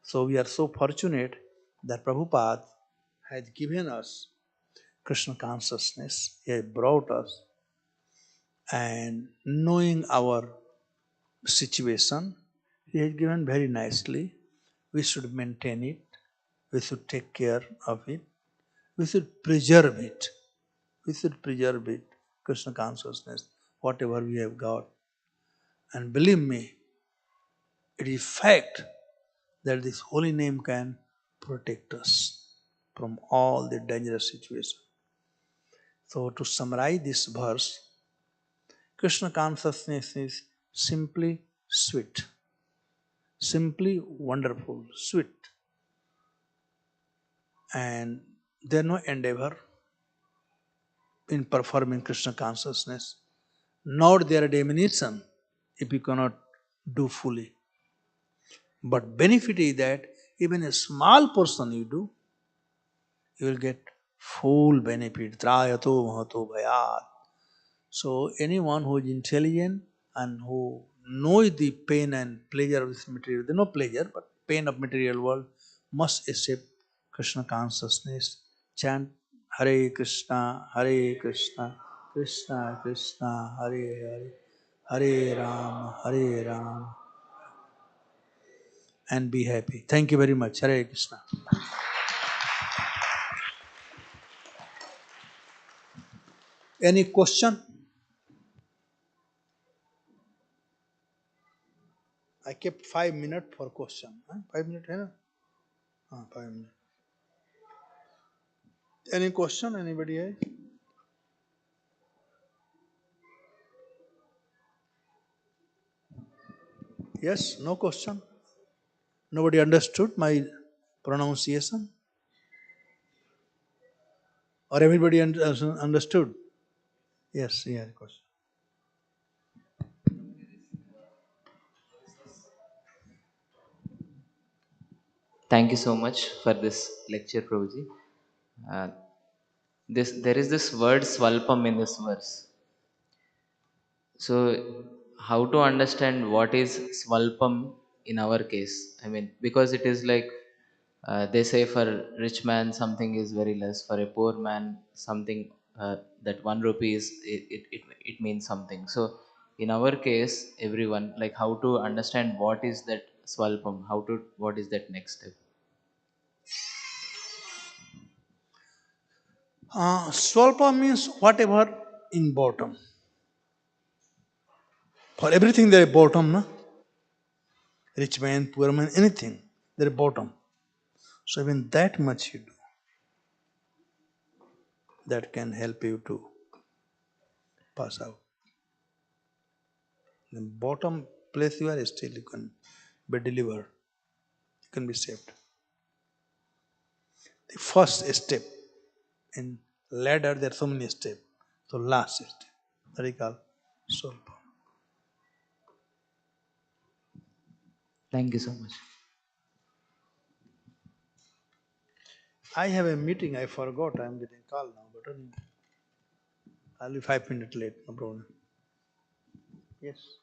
So we are so fortunate that Prabhupada has given us Krishna consciousness. He has brought us, and knowing our situation, He has given very nicely. We should maintain it. We should take care of it. We should preserve it. We should preserve it. Krishna consciousness, whatever we have got. And believe me, it is fact that this holy name can protect us from all the dangerous situations. So to summarize this verse, Krishna consciousness is simply sweet, simply wonderful, sweet. And there is no endeavor in performing Krishna consciousness, nor there diminution if you cannot do fully. But benefit is that even a small portion you do, you will get full benefit. Trayato mahato bhayat. So anyone who is intelligent and who knows the pain and pleasure of this material, there is no pleasure, but pain of material world, must accept Krishna consciousness. Chant Hare Krishna, Hare Krishna, Krishna Krishna, Hare Hare, Hare Ram, and be happy. Thank you very much. Hare Krishna. Any question? I kept 5 minutes for question. Huh? 5 minutes, है ना? हाँ, 5 minutes. Any question? Anybody has? Yes, no question. Nobody understood my pronunciation? Or everybody understood? Yes, yeah, question. Thank you so much for this lecture, Prabhuji. Uh, there is this word swalpam in this verse. So, how to understand what is swalpam in our case? I mean, because it is like they say for rich man something is very less, for a poor man something that 1 rupee is it means something. So, in our case, everyone like how to understand what is that swalpam? What is that next step? Swalpa means whatever in bottom. For everything there is bottom, no? Rich man, poor man, anything, there is bottom. So even that much you do, that can help you to pass out. The bottom place you are still you can be delivered, you can be saved. The first step in ladder there are so many steps. So last step, that is called Swalpa. Thank you so much. I have a meeting, I forgot, I am getting call now, but I'll be 5 minutes late, no problem. Yes,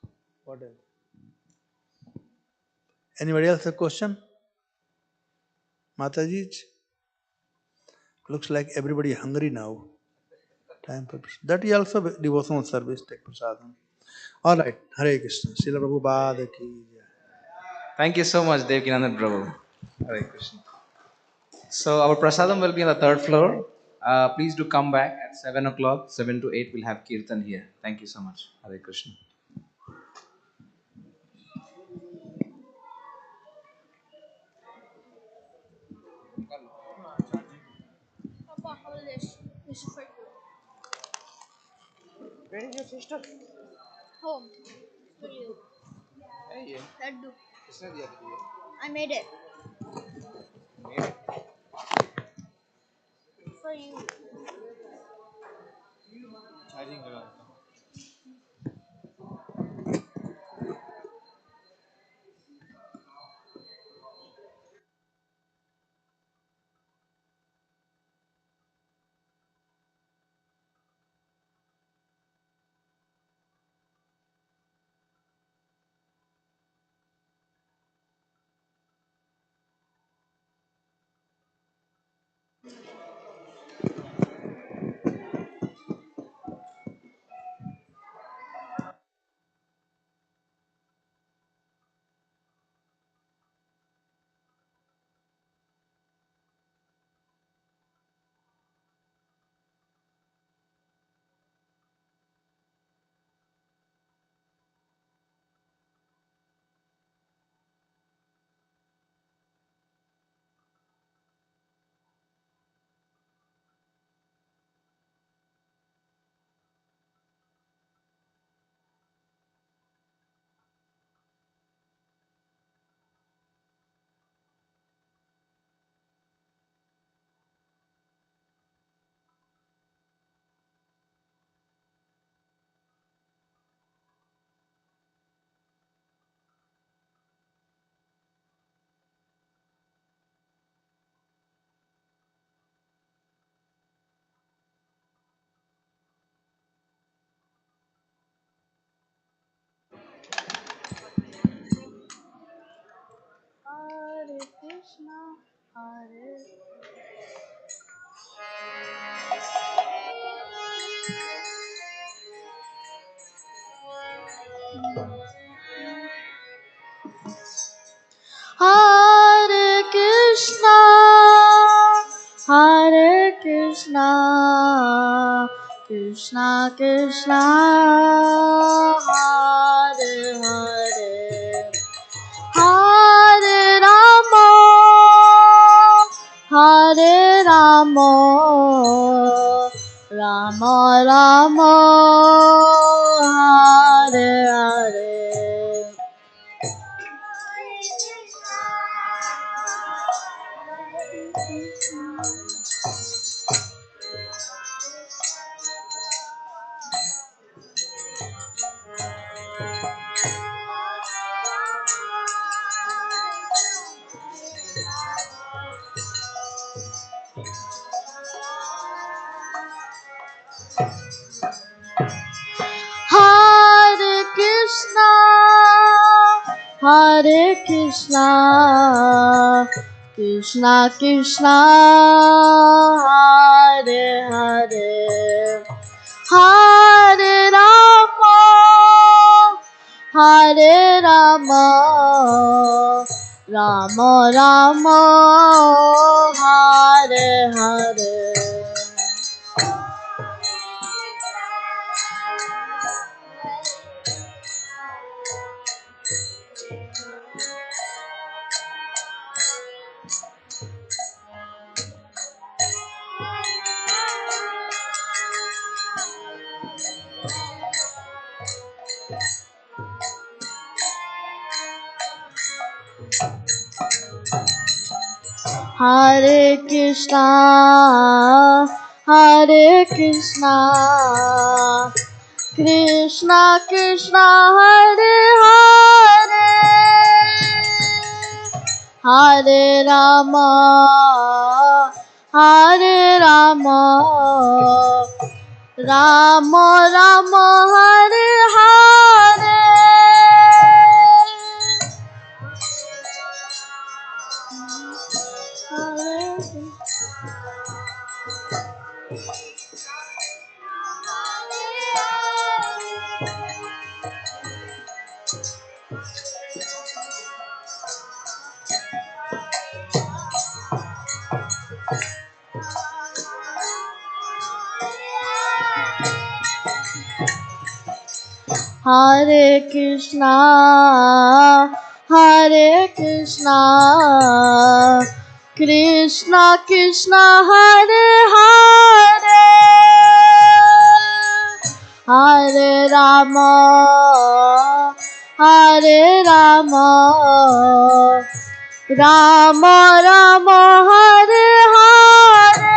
whatever. Anybody else have a question? Mataji, looks like everybody hungry now. Time for that is also devotional service, take prasadam. All right, Hare Krishna. Srila Prabhupada ki jai. Thank you so much, Devkinandan Prabhu. Hare Krishna. So our prasadam will be on the third floor. Please do come back at 7 o'clock, 7 to 8. We'll have kirtan here. Thank you so much. Hare Krishna. Papa, hold this. This is for you. Where is your sister? Home. For you. Hey, Laddu. it's not the other day. I made it. For you. Charging लगा Hare Krishna. Hare Krishna, Krishna Krishna, Hare Hare, Hare Rama, Hare Rama, Rama Rama, Hare Hare. Hare Krishna, Hare Krishna, Krishna Krishna, Hare Hare, Hare Rama, Hare Rama, Rama Rama, Hare Hare. Hare Krishna, Hare Krishna, Krishna Krishna, Hare Hare, Hare Rama, Hare Rama, Rama Rama, Hare Hare. Hare Krishna, Hare Krishna, Krishna Krishna, Hare Hare, Hare Rama, Hare Rama, Rama Rama, Hare Hare.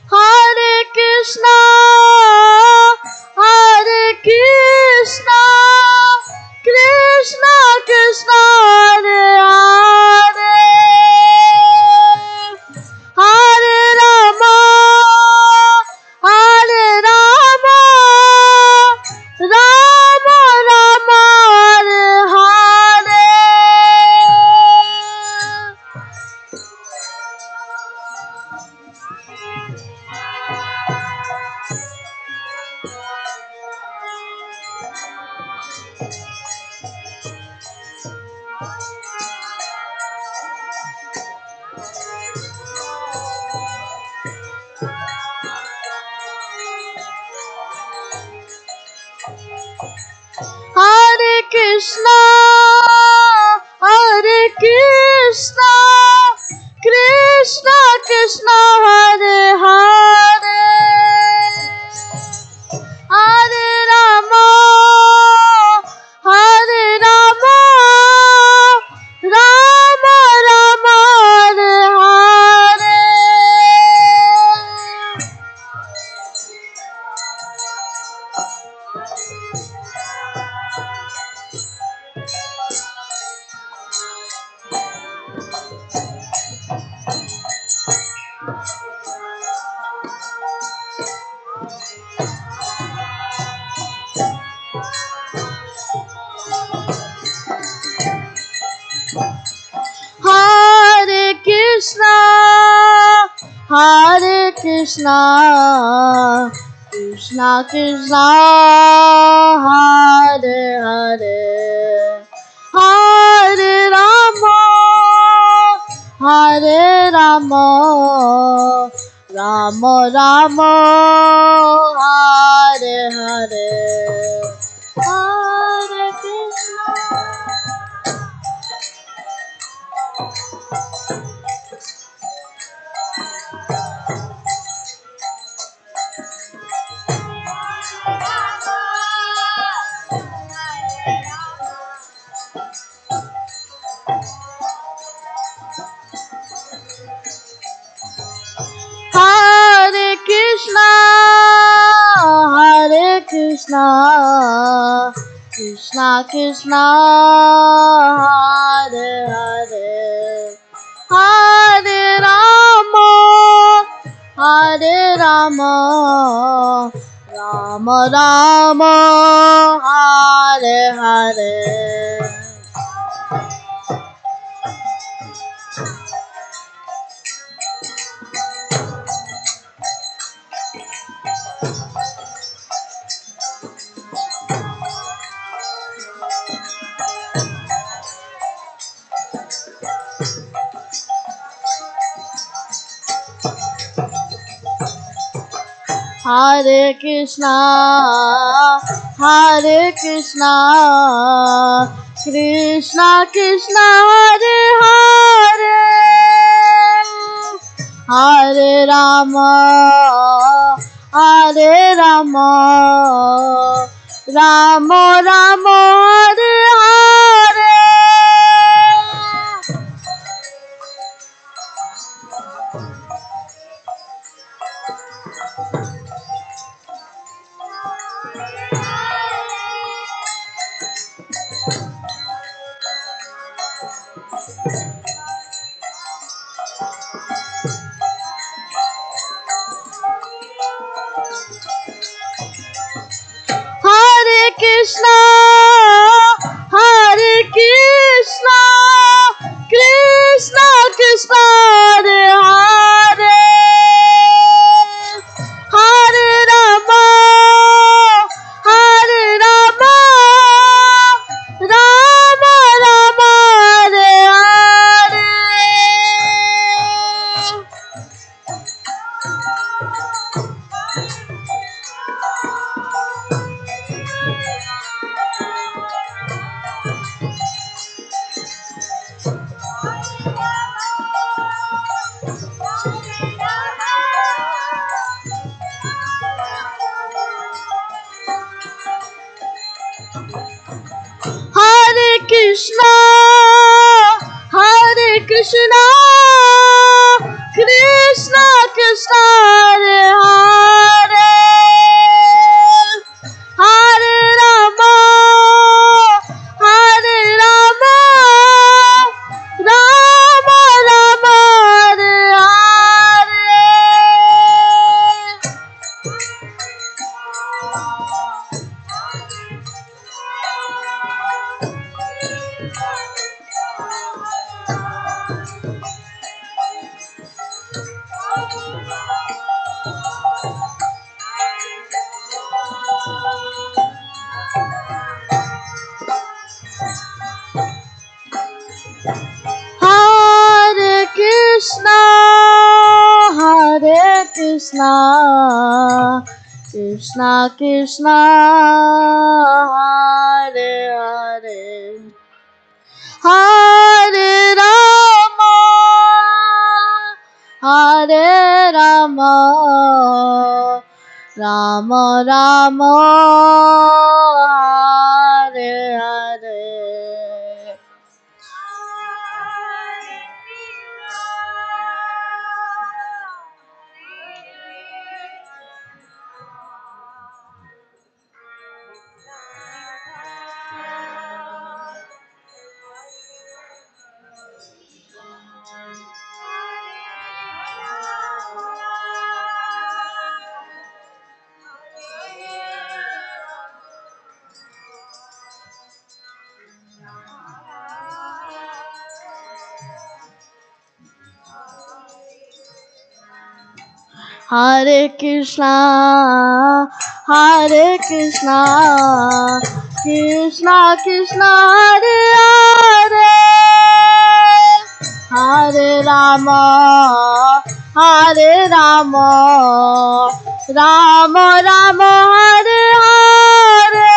Hare Krishna, Hare Krishna, Krishna Krishna, Hare Hare, Hare Rama, Hare Rama, Rama Rama, Hare Hare. Hare Krishna, Hare Krishna, Krishna Krishna, Hare Hare, Hare Rama, Hare Rama, Rama Rama, Hare Hare. Krishna, Krishna Krishna, Hare Hare, Hare Rama, Hare Rama, Rama Rama, Hare Hare, Hare Krishna. Hare Krishna, Hare Krishna, Krishna Krishna, Hare Hare, Hare Rama, Hare Rama, Rama Rama, Hare Hare. Hare Krishna, Hare Krishna, Krishna Krishna, Hare Hare, Hare Rama, Hare Rama, Rama Rama, Hare Hare. Hare Krishna, Hare Krishna, Krishna Krishna, Hare Hare, Hare Rama, Hare Rama, Rama Rama, Hare Hare. Hare Krishna, Hare Krishna, Krishna Krishna, Hare Hare, Hare Rama, Hare Rama, Rama Rama, Hare Hare. Hare Krishna, Hare Krishna, Krishna Krishna, Hare Hare, Hare Rama, Hare Rama, Rama Rama, Hare Hare. Hare Krishna, Hare Krishna, Krishna Krishna, Hare Hare, Hare Rama, Hare Rama, Rama Rama, Hare Hare.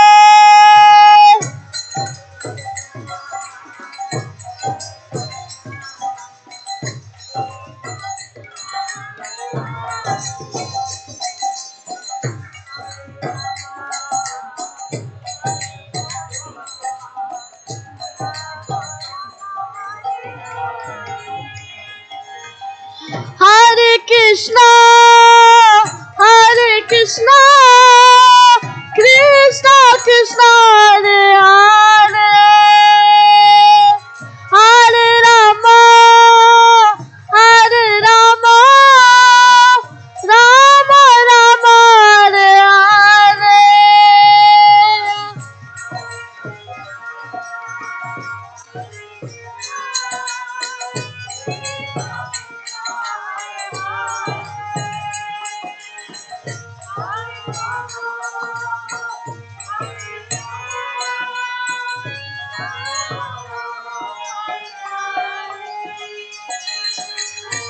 Hare Krishna, Hare Krishna, Krishna Krishna, Hare Hare, Hare Rama, Hare Rama, Rama Rama, Hare Hare.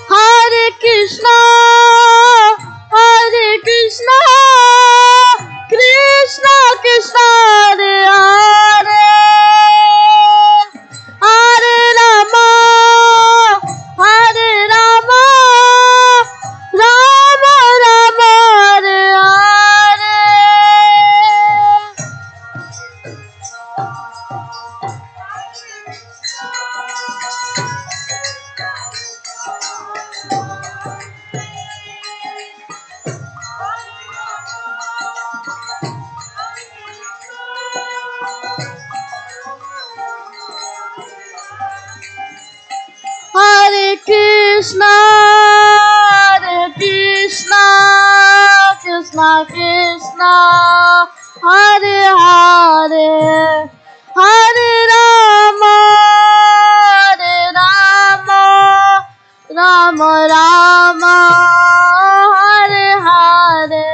Hare Krishna, Hare Krishna, Krishna Krishna, Hare Hare, Hare Rama, Hare Rama, Rama Rama, Hare Hare. Hare Krishna, Hare Krishna, Krishna Krishna, Hare Hare, Hare Rama, Hare Rama, Rama Rama, Hare Hare.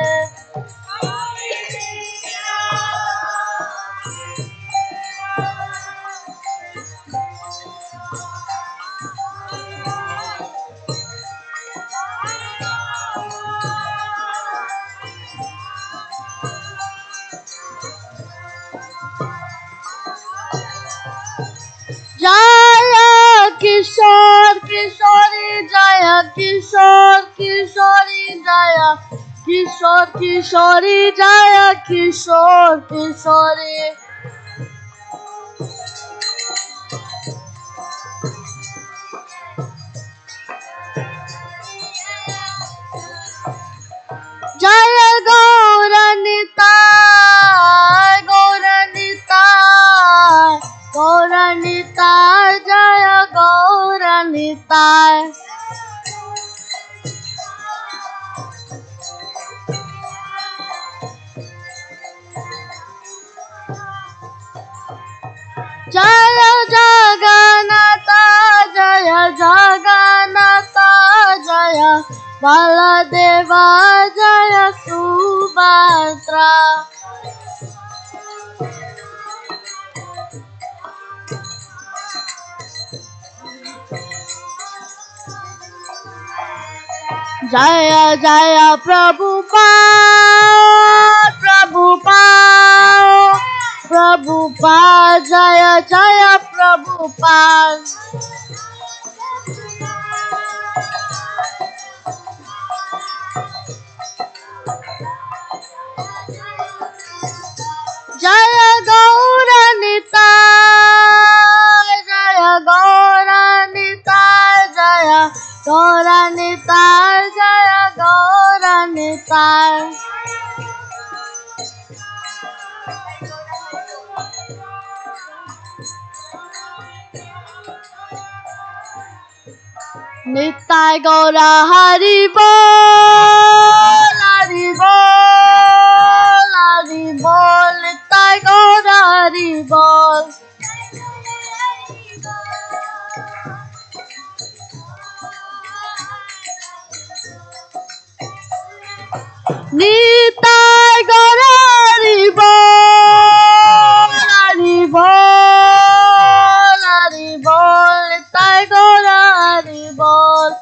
Jaya Kishore Kishori, Jaya Kishore Kishori, Jaya Kishore Kishori, Jaya Kishore Kishori. Jaya Gauranita, Gauranita, Gauranita, Jaya Gauranita. Jaya Jagannatha, Jaya Jagannatha, Jaya Baladeva, Jaya Subhadra. Jaya Jaya Prabhupada, Prabhupada, Prabhupada, Jaya Jaya Prabhupada. Jaya Gauranita, Jaya Gauranita, Jaya Gauranita, Jaya Gauranita. Nitai Gaura Hari Bol, Hari Bol, Hari Bol, Nitai Gaura Hari Bol. Gaura Haribol, Haribol, Haribol, Nitai Gaura Haribol.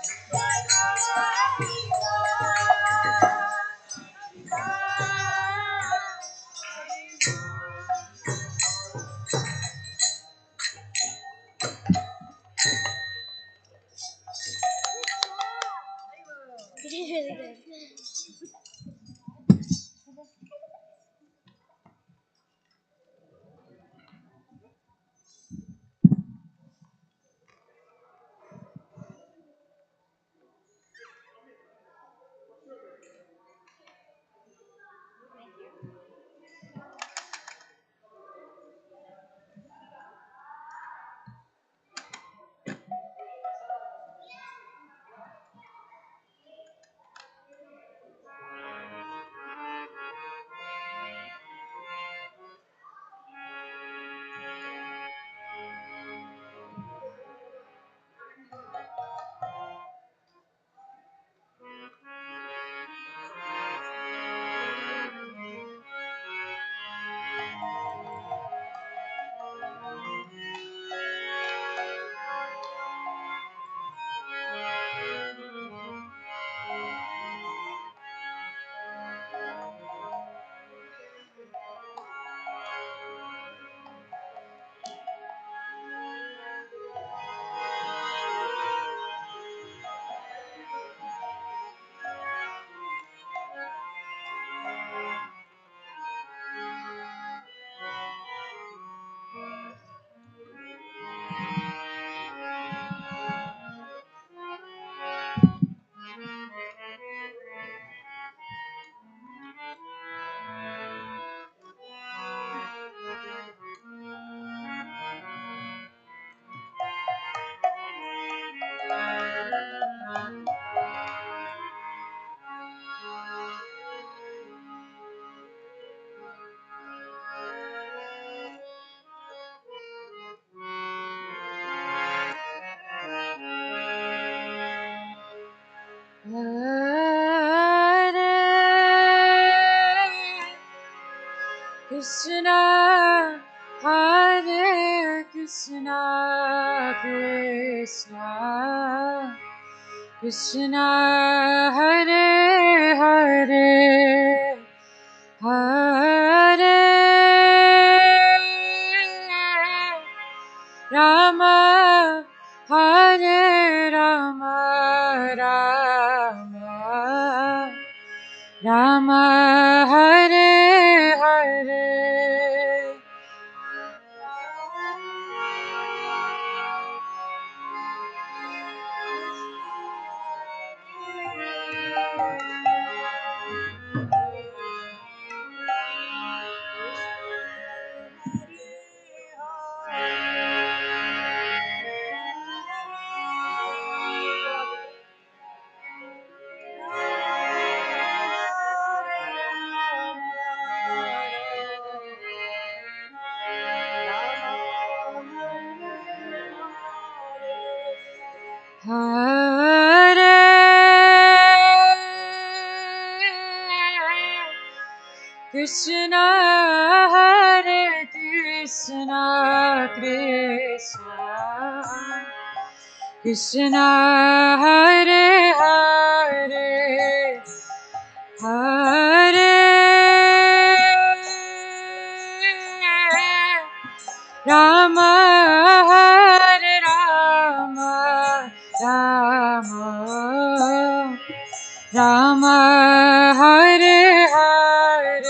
Krishna, Hare Krishna, Krishna, Krishna, Hare Hare, Hare Rama, Hare Rama, Rama Rama, Hare Hare. Krishna, Hare Krishna, Krishna, Krishna, Hare Hare, Hare Rama, Hare Rama, Rama Rama, Hare Hare.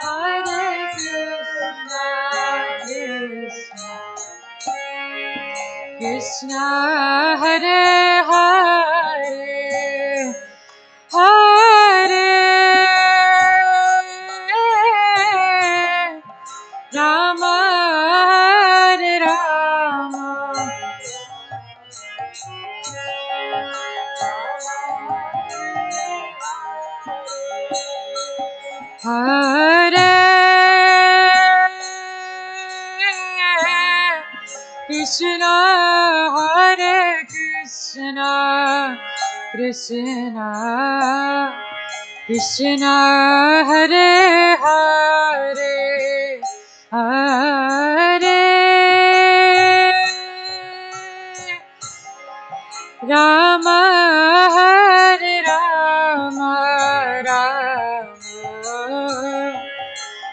Hare Krishna, Krishna, Krishna, Hare Hare, Hare Rama, Hare Rama, Hare Krishna, Krishna Krishna Krishna Hare Hare Hare Rama Hare Rama Rama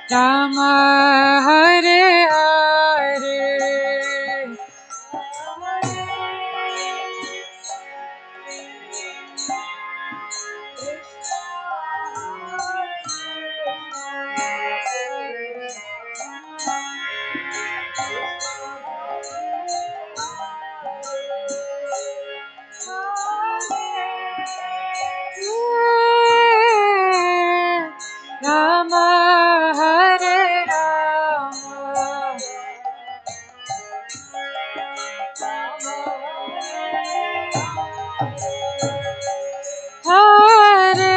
Rama Hare Hare Rama Hare Rama Hare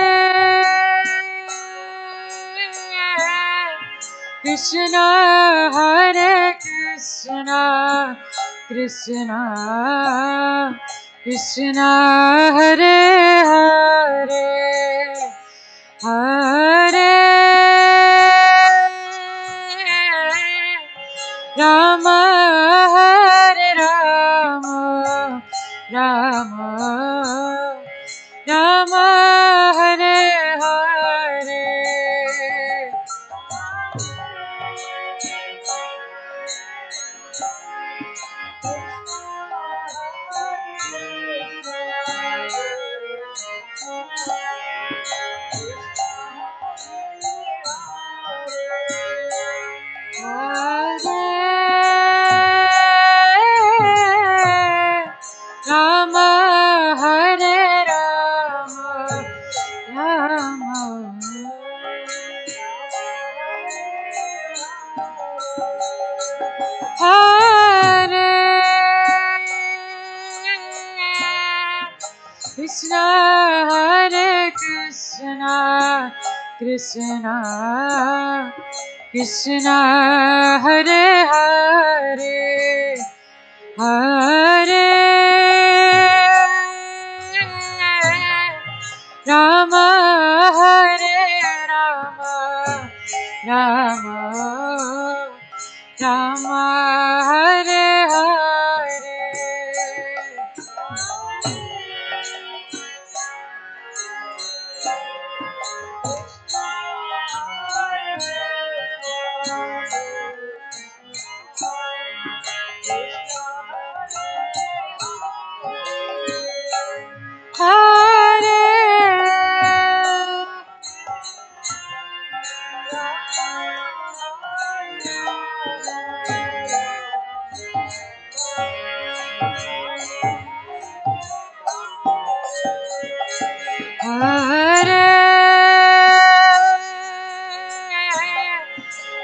Krishna Hare Krishna Krishna Krishna Hare Hare Hare Rama Hare Rama Rama Rama Hare Hare Hare Rama Hare Rama Rama Hare Krishna Hare Krishna Krishna Krishna Hare Hare Hare Rama Hare Rama Rama Rama Hare Hare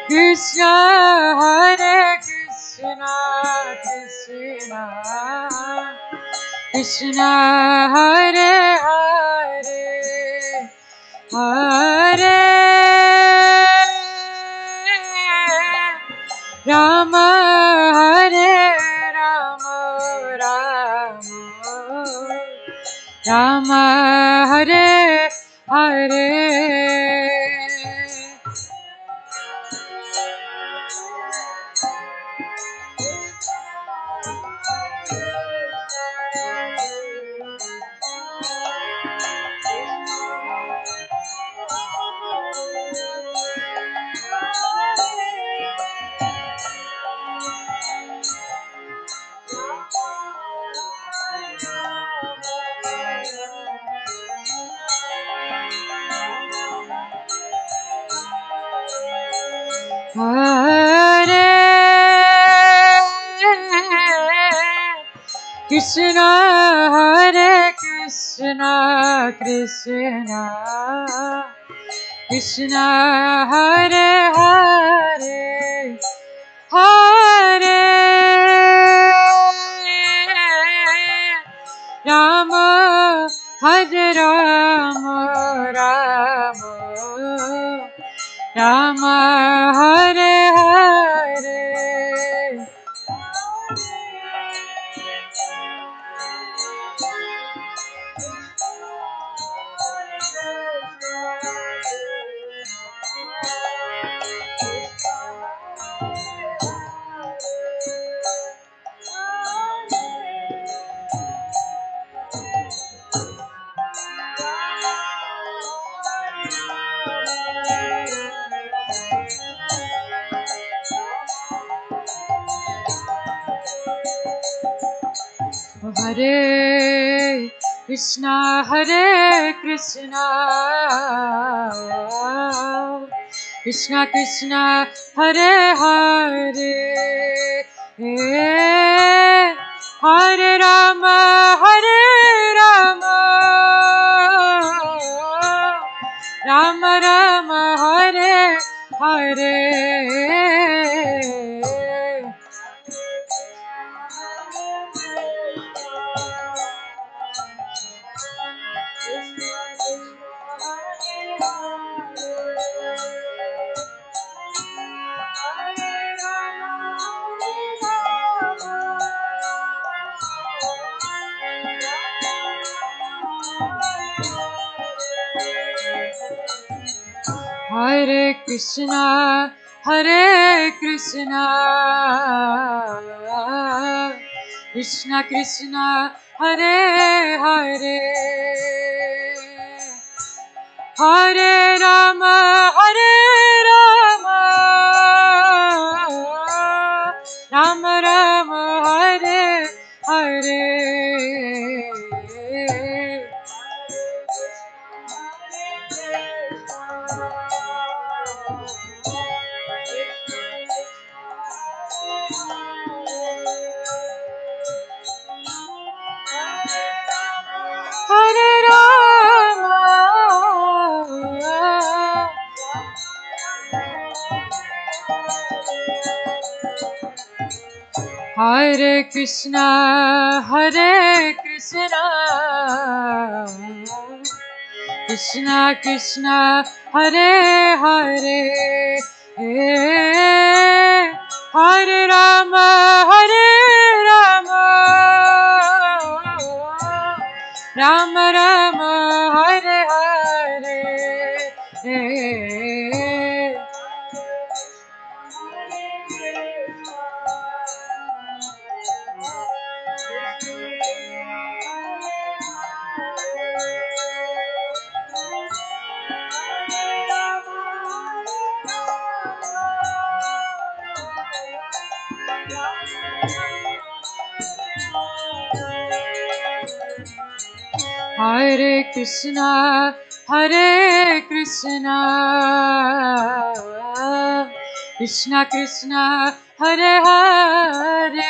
Krishna Hare Krishna Krishna Krishna Hare Hare Hare Rama Hare Rama Rama Rama Hare Hare Hare Krishna Hare Krishna Krishna Krishna Hare Hare Hare Rama Hare Rama Rama Rama Hare Hare Hare Krishna, Hare Krishna, Krishna Krishna, Hare Hare, Hare Rama, Hare Rama, Rama Rama, Hare Hare. Hare Krishna, Hare Krishna, Krishna Krishna, Hare Hare, Hare Rama, Hare Rama, Rama Rama, Hare Hare. Hare Rama, Hare Krishna, Hare Krishna, Krishna Krishna, Hare Hare, Hare Rama, Hare Rama, Rama Rama, Hare Hare. Hare Krishna, Hare Krishna, Krishna Krishna, Hare Hare,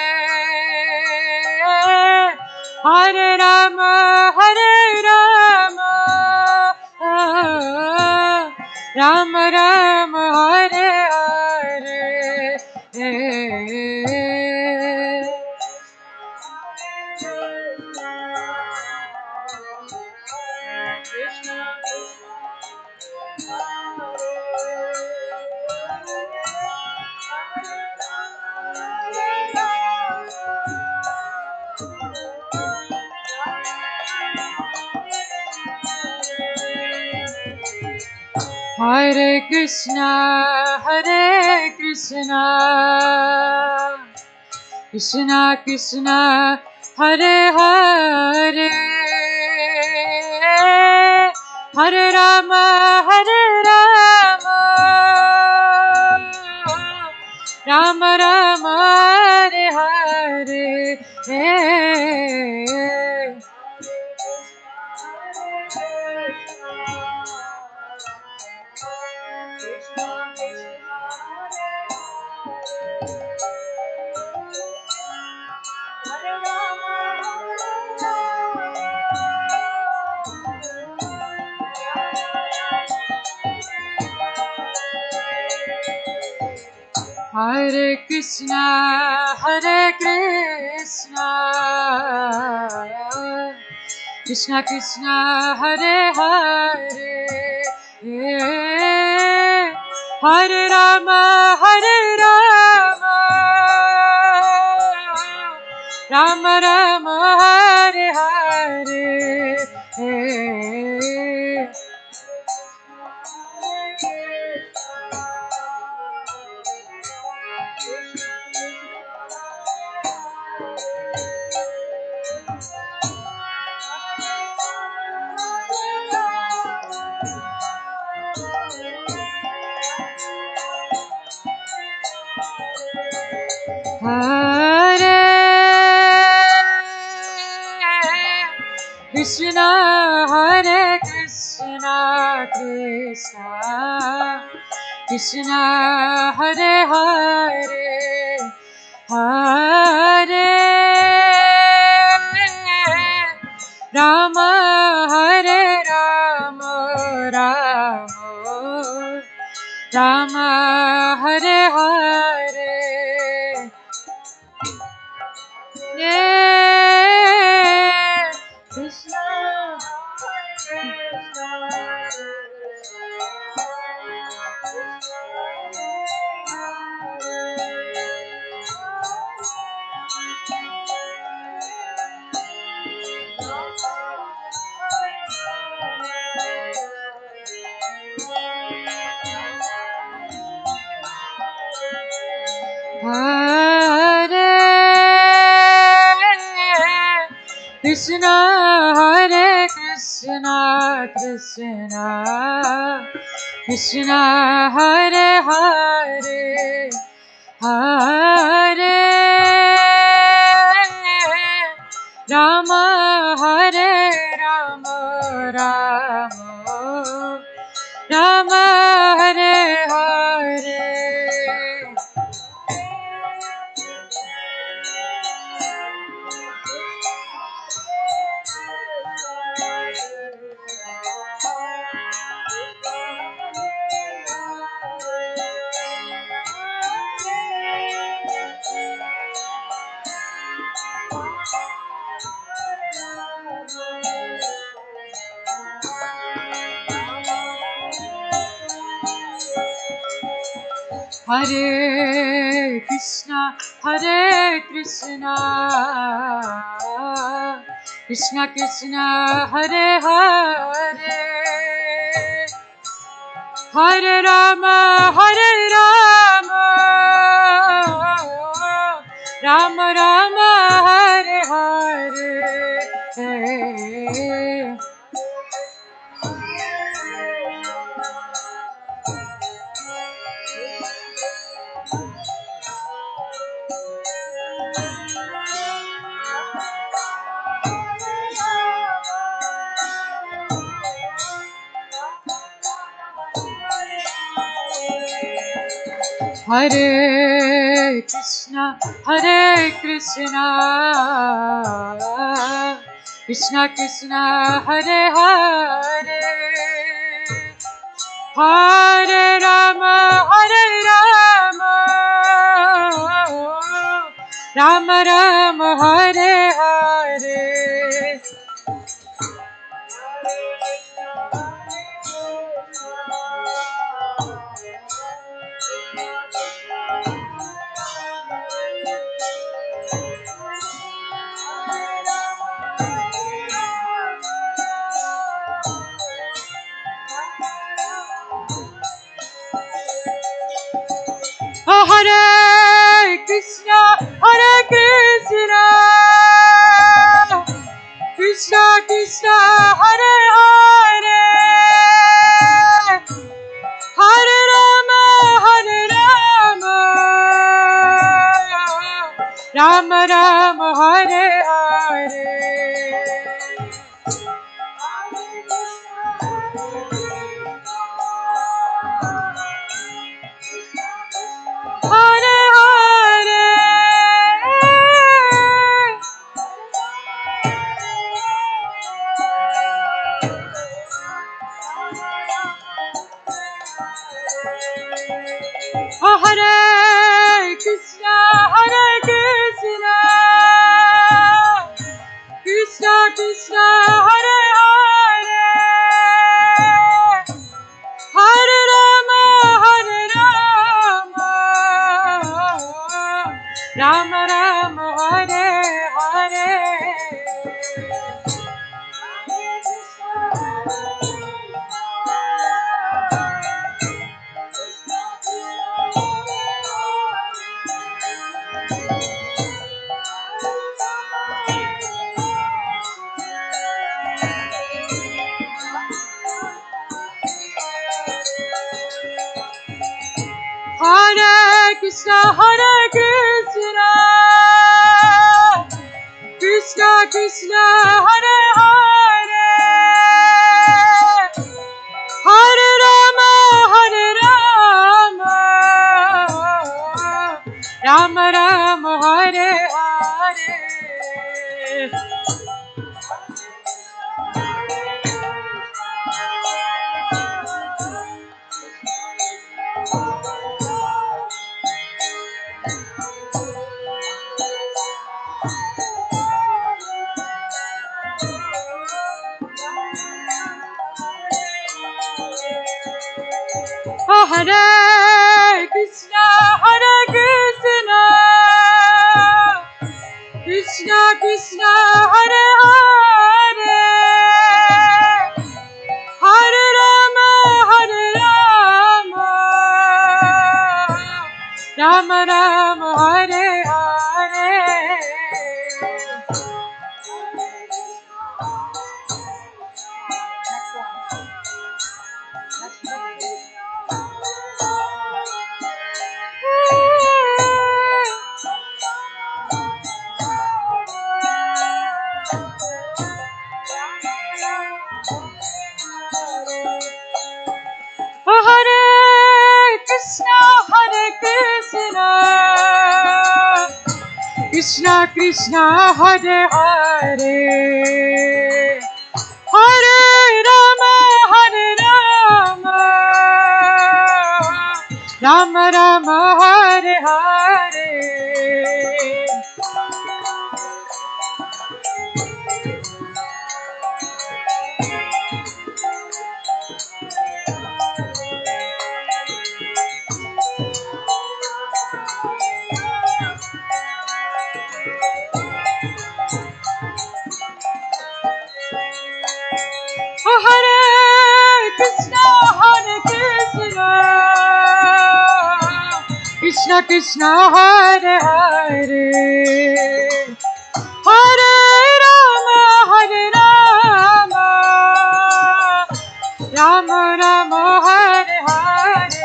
Hare Rama, Hare Rama, Rama Rama, Hare Hare. Hare Krishna, Hare Krishna, Krishna Krishna, Hare Hare, Hare Rama, Hare Rama, Rama Rama, Hare Hare. Hare Krishna, Hare Krishna, Krishna Krishna, Hare Hare, Hare Rama, Hare Rama, Rama Rama, Hare Hare. Hare Krishna Hare Krishna Krishna Krishna Hare Hare Hare Rama Hare Rama Rama Rama Hare Hare Yeah Krishna Hare Krishna Hare Krishna Krishna Krishna Hare Hare Hare Rama Hare Rama Rama Rama Hare Hare Hare Krishna Krishna Krishna Hare Hare Hare Rama Rama Rama Hare Hare Hare Krishna Krishna Krishna Hare Hare Hare Rama Rama Rama Hare Hare Hare Krishna Krishna Krishna Hare Hare Hare Rama Rama Rama Hare Hare Hare Hare Krishna Krishna Krishna Hare Hare Hare Rama Rama Rama Hare Hare Hare Krishna Krishna Krishna Hare Hare Rama Rama Hare Hare. Hare Krishna, Hare Krishna, Krishna Krishna, Hare Hare, Hare Rama, Hare Rama, Rama Rama, Hare Hare. Hare Krishna, Hare Krishna, Krishna Krishna, Hare Hare, Hare Rama, Hare Rama, Rama Rama, Hare Hare. Hare Krishna, Hare Krishna, Krishna Krishna, Hare Hare, Hare Rama, Hare Rama, Rama Rama, Hare Hare.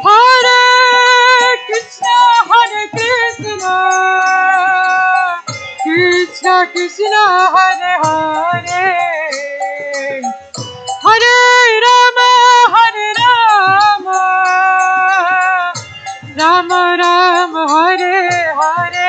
Hare Krishna, Hare Krishna, Krishna Krishna, Hare Hare, Hare Rama, Hare Rama, Rama Rama, Hare Hare.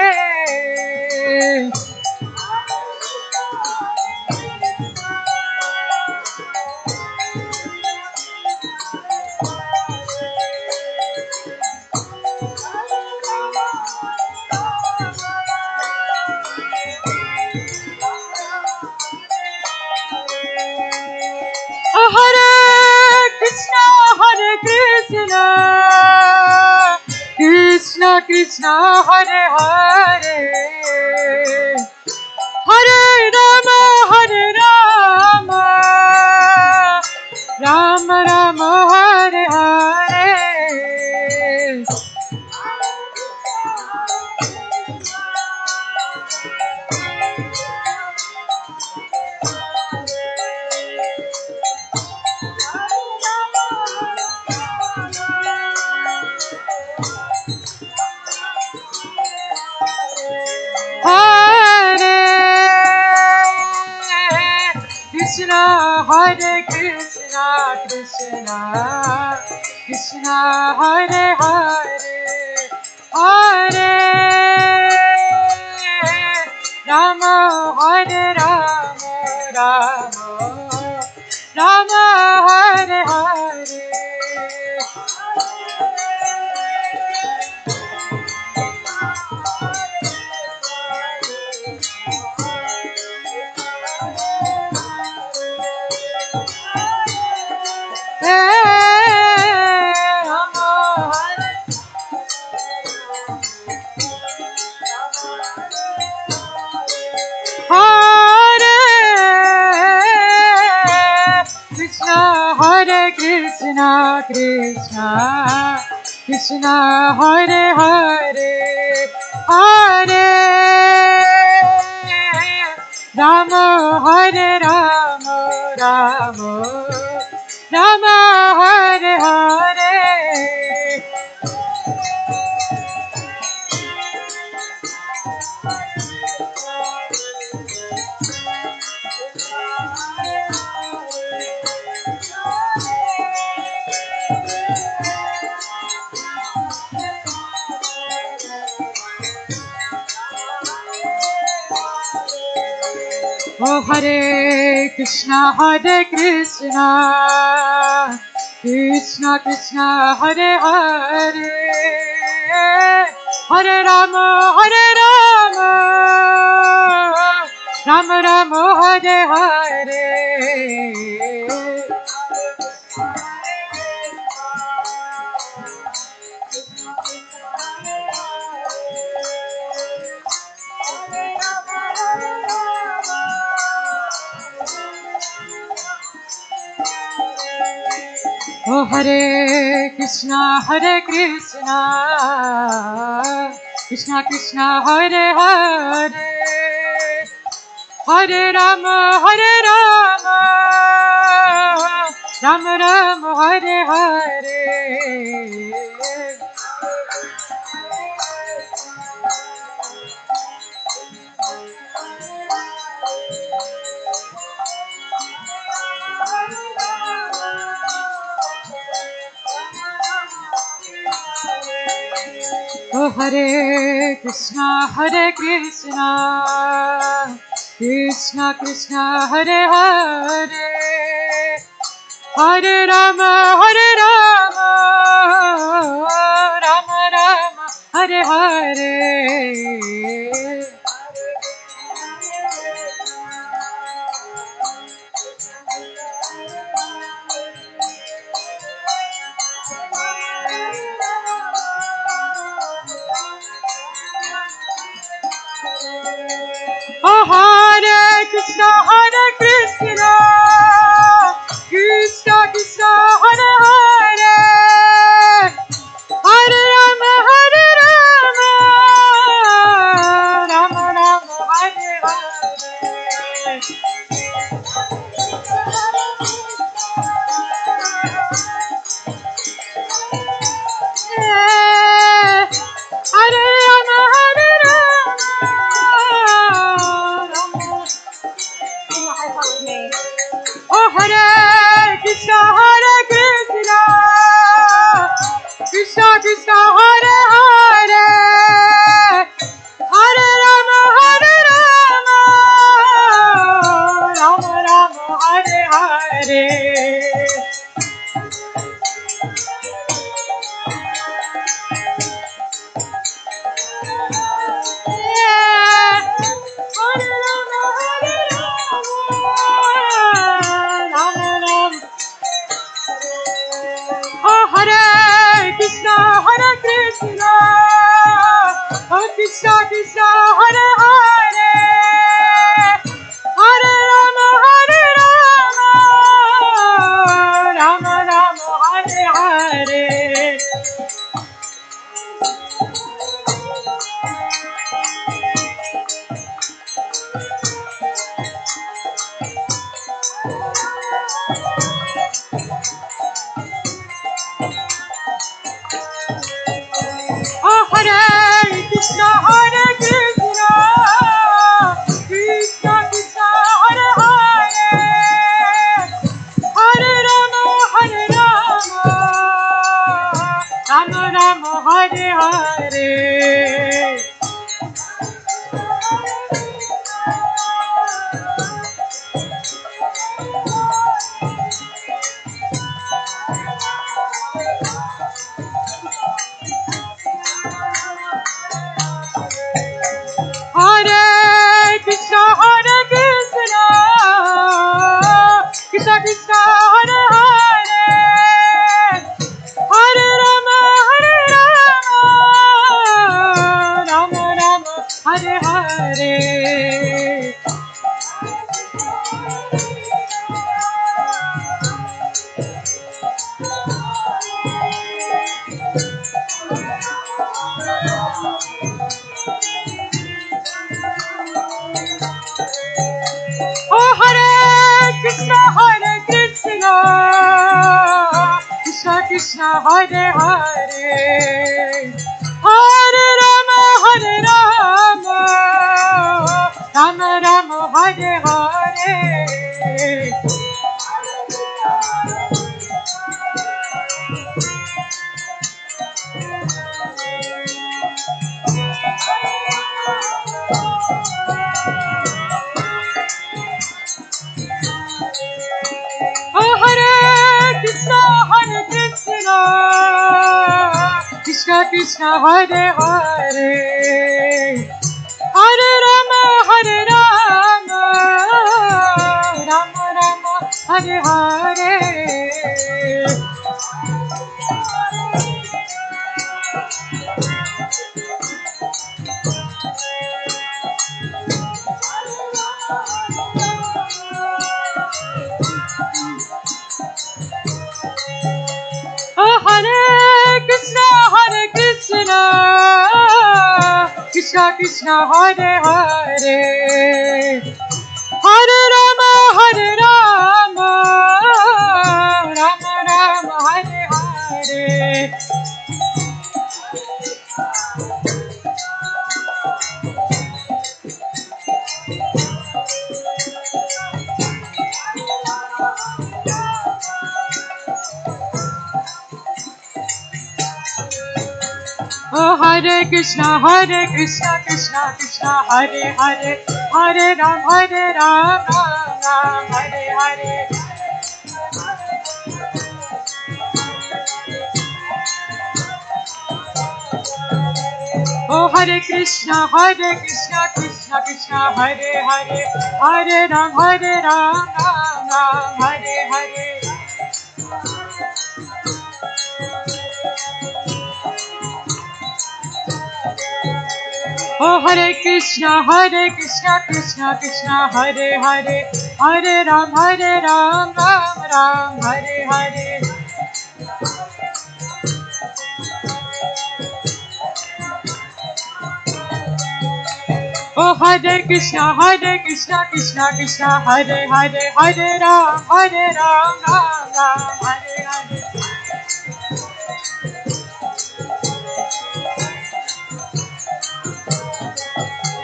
Hare Krishna, Hare Krishna, Krishna Krishna, Hare Hare, Hare Rama, Hare Rama, Rama Rama, Hare Hare. Hare Krishna, Hare Krishna, Krishna Krishna, Hare Hare, Hare Rama, Hare Rama, Rama Rama, Hare Hare. Krishna Krishna, Krishna Hare Hare, Hare Rama, Hare Rama, Rama Rama Hare Hare. Oh Hare Krishna Krishna Krishna Hare Hare, Hare Rama Rama Rama Hare Hare. Oh Hare Krishna Krishna Krishna Hare Hare, Hare Rama Rama Rama Hare Hare. Oh Hare Krishna Krishna Krishna Hare Hare, Hare Rama Rama Rama Hare Hare. Oh Hare Krishna Krishna Krishna Hare Hare, Hare Rama Rama Rama Hare Hare. Hare Rama Oh Hare Krishna Krishna Krishna Hare Hare, Hare Rama Rama Rama Hare Hare. Oh Hare Krishna Oh Krishna Krishna Hare Hare, Hare Rama Rama Rama Hare Hare. Oh Hare Krishna Krishna Krishna Hare Hare, Hare Rama Rama Rama Hare Hare. Hare Krishna Krishna Krishna Hare Hare, Hare Rama Rama Rama Hare Hare. Oh Hare Krishna Krishna, Hare Hare, Hare Rama, Rama Rama, Hare Hare. Oh, Hare Krishna, Krishna Krishna, Hare Hare, Hare Rama, Rama Rama, Hare Hare. Oh, Hare Krishna, Krishna Krishna, Hare Hare, Hare Rama, Rama Rama, Hare Hare. Oh, Hare Krishna, Krishna Krishna, Hare Hare, Hare Ram, Ram Ram, Hare Hare. Oh, Hare Krishna, Krishna Krishna, Hare Hare, Hare Ram, Ram Ram, Hare Hare. Oh, Hare Krishna, Krishna Krishna, Hare Hare, Hare Ram, Ram Ram, Hare Hare. Oh, Hare Krishna, Krishna Krishna, Hare Hare, Hare Ram, Ram Ram, Hare Hare.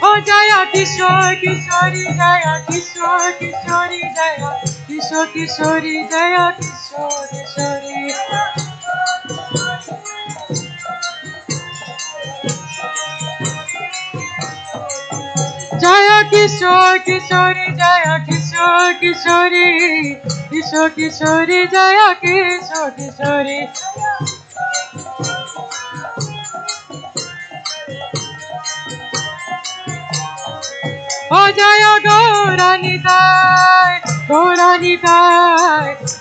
Oh, Jaya Kishore, Jaya Kishore, Jaya Kishore, Jaya Kishore. Jaya Kishore, Jaya Kishore, Jaya Kishore. Oh, Jaya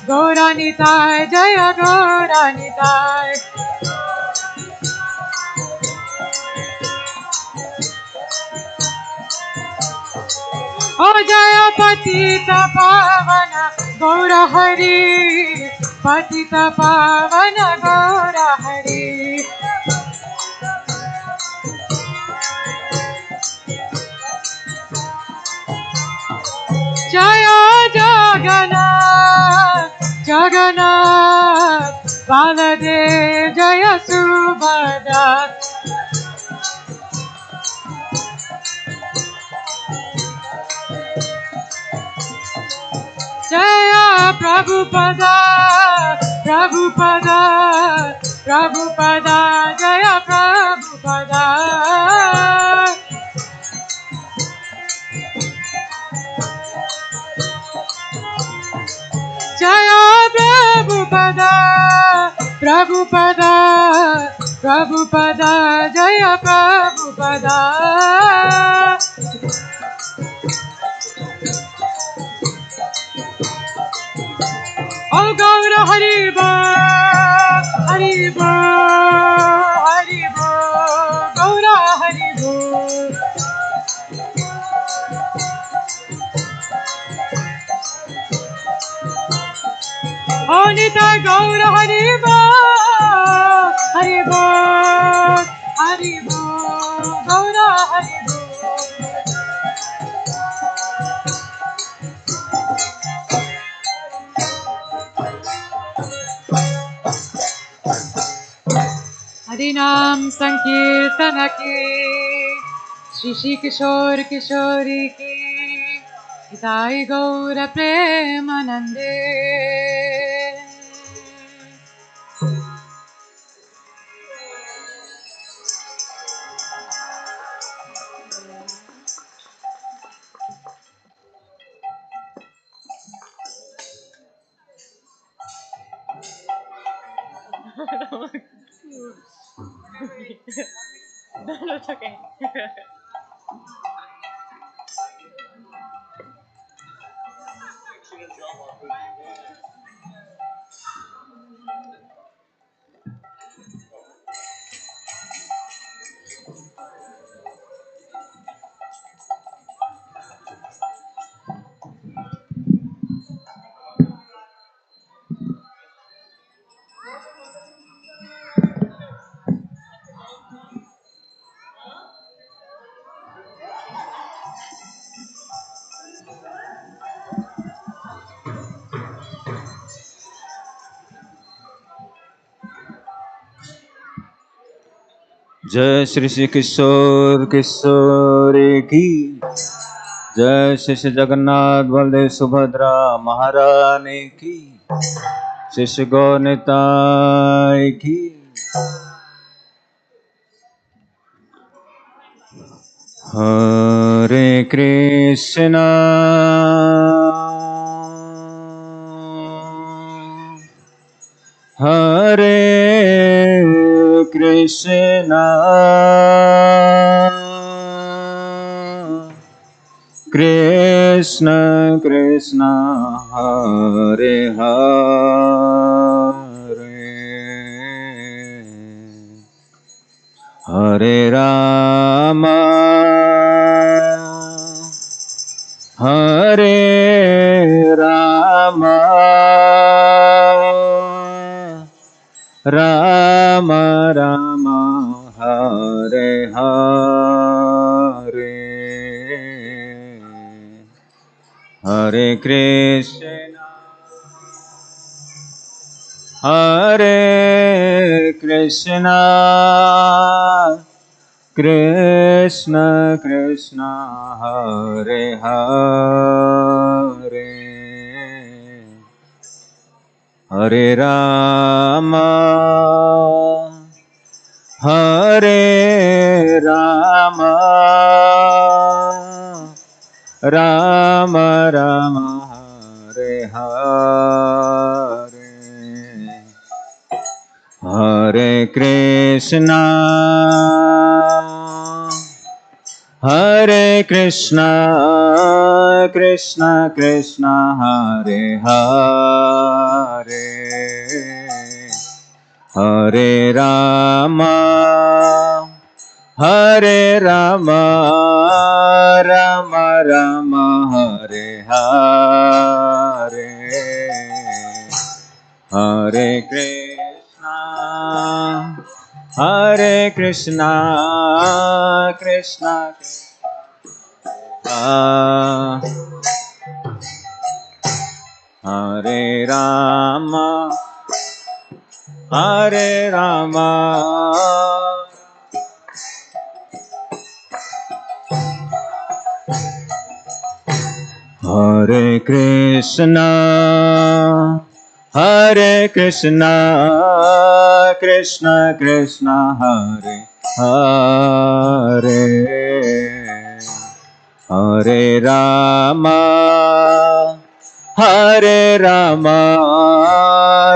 Gauranitai, Jaya Gauranitai. Oh, Jaya Patita Pavana, Gaura Hari, Patita Pavana, Gaura Hari. Jaya Jagannath, Baladev, Jaya Subhadra. Jaya Prabhupada, Jaya Prabhupada. Jaya Prabhupada, Jaya Prabhupada. Oh, Gaura Haribo, Gaura Haribo. Oh, Nita Gaura Haribo, Gaura Haribo. हरिनाम संकीर्तन की, श्री श्री किशोर किशोरी की, हिताई गौर प्रेमानंदे। No, it's okay. जय श्री श्री किशोर किशोरी की, जय श्री श्री जगन्नाथ बलदेव सुभद्रा महारानी की, श्री श्री गौर निताई की। हरे कृष्णा हरे कृष्णा कृष्ण कृष्ण हरे हरे हरे राम हरे राम राम राम हरे हरे हरे कृष्ण कृष्ण कृष्ण हरे हरे हरे राम हरे राम राम राम हरे हरे हरे कृष्णा कृष्ण कृष्ण हरे हरे हरे राम राम राम हरे हरे हरे कृष्णा कृष्ण हरे राम हरे कृष्णा कृष्ण कृष्ण हरे हरे हरे राम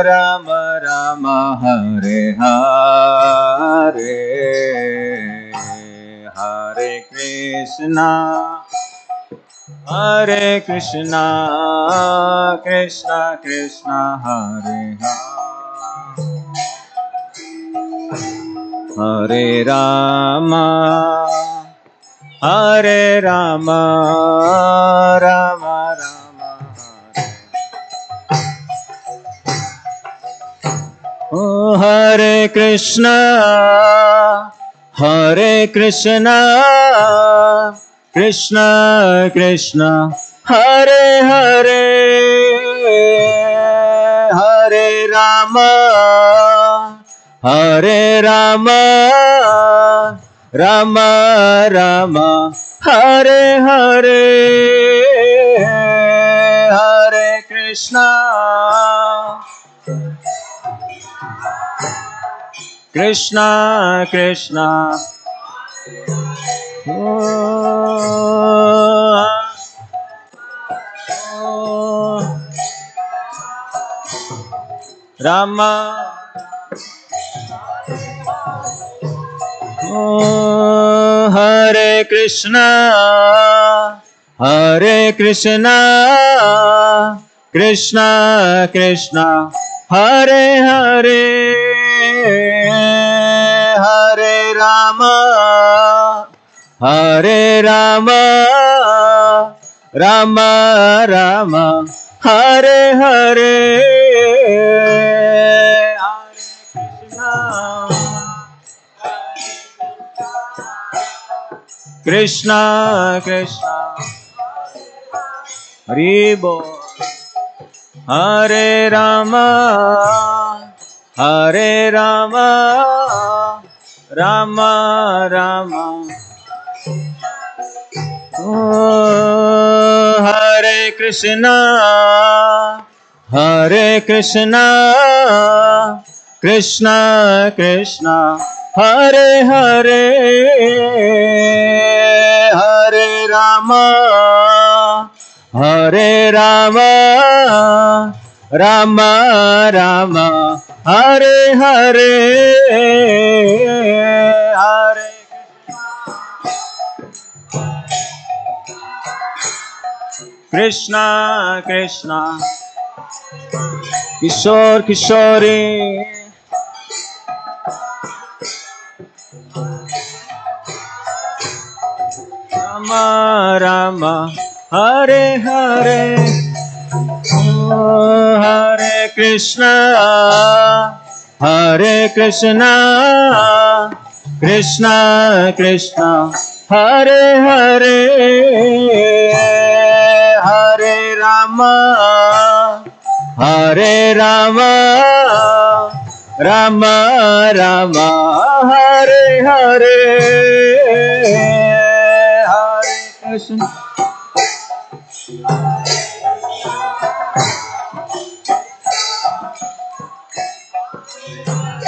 राम राम हरे हरे हरे कृष्णा कृष्ण कृष्ण हरे हरे राम राम राम ओ हरे Krishna Krishna Krishna Hare Hare Hare Ram Hare Rama, Rama Rama, Hare Hare, Hare Krishna, Krishna Krishna, oh, oh, Rama, oh, Hare Krishna, Hare Krishna, Krishna Krishna, Hare Hare, Hare Rama, Hare Rama, Rama Rama, Hare Hare, Hare Krishna, Krishna Krishna, Hari Bol. Hare Rama, Hare Rama, Rama Rama, oh, Hare Krishna, Hare Krishna, Krishna Krishna, Hare Hare, Hare Rama, Hare Rama, Rama Rama, Hare Hare, Hare Krishna Krishna, Kishore Kishore, Rama Rama, Hare Hare, oh, Hare Krishna, Hare Krishna, Krishna Krishna, Hare Hare, Hare Rama, Hare Rama, Rama Rama, Hare Hare, Hare Krishna.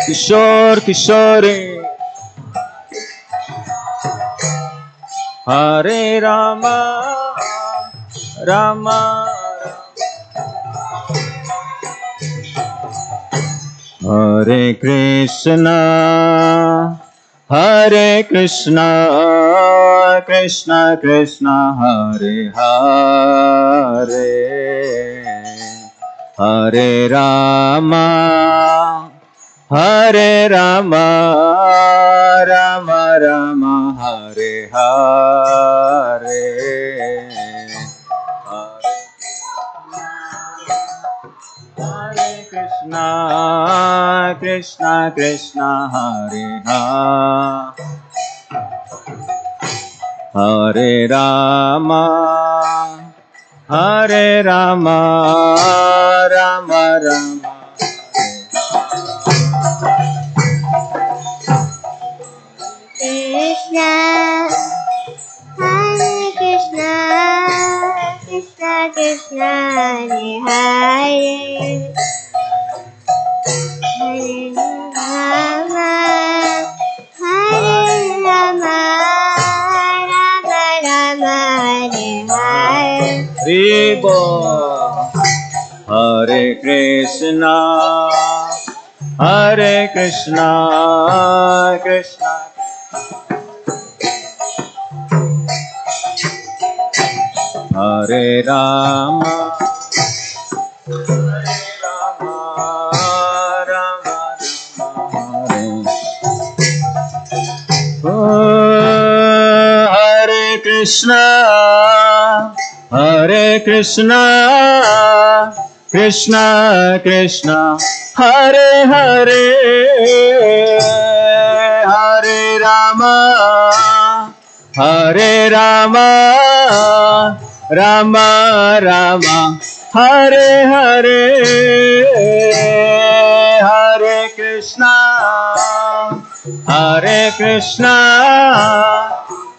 Kishore Kishore, Hare Rama, Rama Hare Krishna, Hare Krishna, Krishna Krishna, Hare Hare, Hare Rama, Hare Rama, Rama Rama, Hare Hare, Hare Krishna, Krishna Krishna, Hare Hare, Hare Rama, Hare Rama, Rama Rama. Krishna, Hare Krishna, Krishna Krishna, Hare Hare, Hare Rama, Hare Rama, Rama Rama, Hare Hare. Hari Bol. Hare Krishna, Hare Krishna, Krishna Hare Rama, Hare Rama, Rama Rama, Hare. Oh, Hare Krishna, Hare Krishna, Krishna Krishna, Hare Hare, Hare Rama, Hare Rama, Rama Rama, Hare Hare, Hare Krishna. Hare Krishna,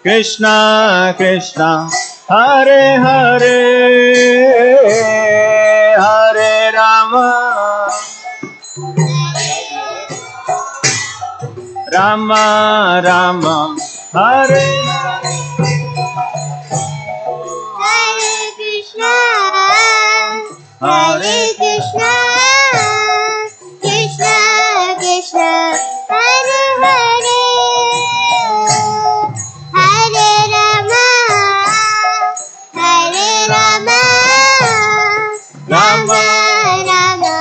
Krishna Krishna, Hare Hare, Hare Rama, Rama Rama, Hare Hare Krishna, Hare Krishna, Krishna Krishna, Hare Hare, Hare Rama, Hare Rama, Rama Rama,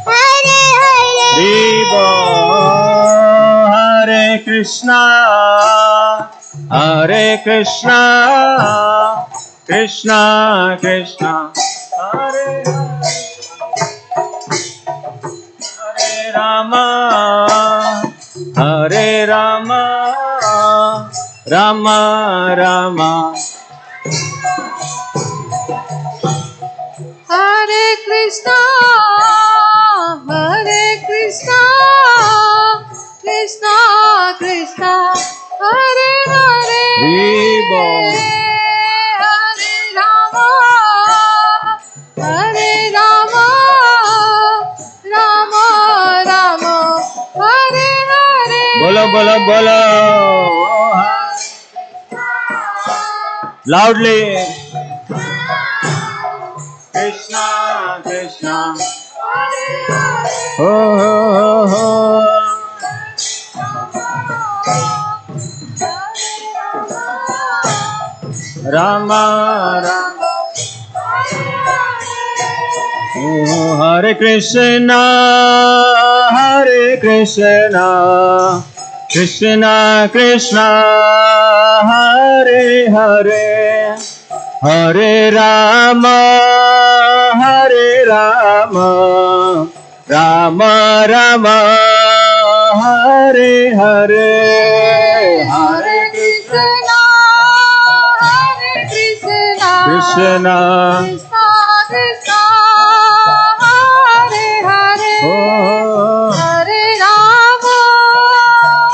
Hare Hare. Haribo. Hare Krishna, Hare Krishna, Krishna Krishna, Hare Hare Rama, Hare Rama, Rama Rama. Hare Krishna, Hare Krishna, Krishna Krishna, Hare Hare, Haribo. Hare Rama, Hare Rama, Rama Rama, Hare Hare. Bolo bolo bolo. Loudly. Krishna Krishna. Oh, oh, oh, oh. Rama Rama. Oh, Hare Krishna, Hare Krishna, Krishna Krishna, Hare Hare, Hare Rama, Hare Rama, Rama Rama, Hare Hare, Hare Krishna, Hare Krishna, Krishna. Krishna Krishna, Hare Hare, Oh, Hare Rama,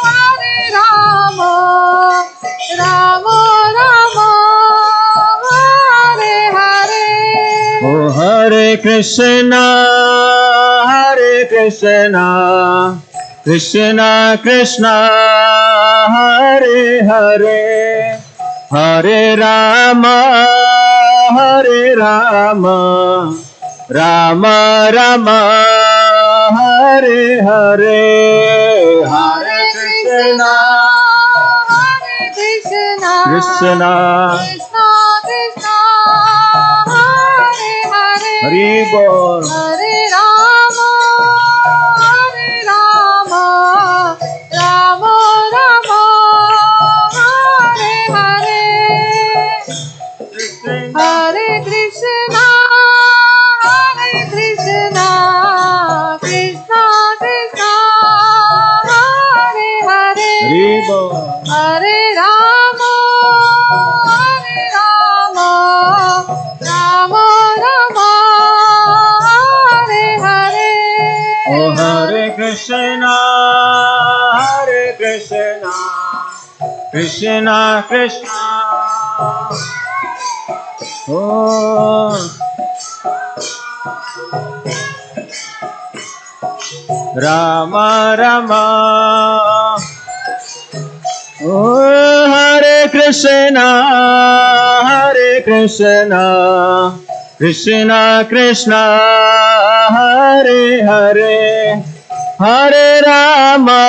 Hare Rama, Rama Rama, Hare Hare. oh, Hare Krishna, Hare Krishna, Krishna Krishna, Hare Hare, Hare Rama, Hare Rama, Rama Rama, Hare Hare, Hare Krishna, Hare Krishna, Krishna, Krishna Krishna, Hare Hare, Hari Bol. Hare Rama, Hare Rama, Rama Rama, Hare Hare, Hare Krishna, Hare Krishna, Krishna Krishna, Hare Hare, Hari Bol. Hare Rama, Hare Rama, Rama Rama, Hare Hare. Oh, Hare Krishna, Hare Krishna, Krishna Krishna. Oh, Rama Rama. Oh, Hare Krishna, Hare Krishna, Krishna Krishna, Hare Hare, Hare Rama,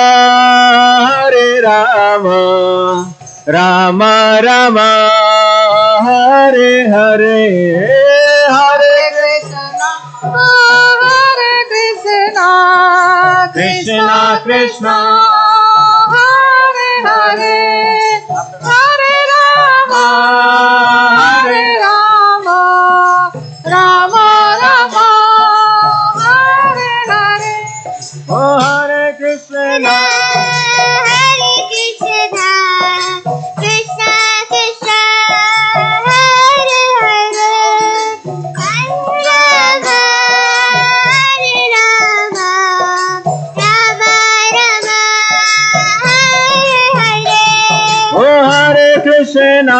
Hare Rama, Rama Rama, Hare Hare, Hare Krishna, Hare Krishna, Krishna Krishna, Hare Hare, Hare Rama, Hare Rama, Rama Rama, Hare Hare. oh Hare Krishna, Hare Krishna, Krishna Krishna, Hare Hare, Hare Rama, Hare Rama, Rama Rama, Krishna,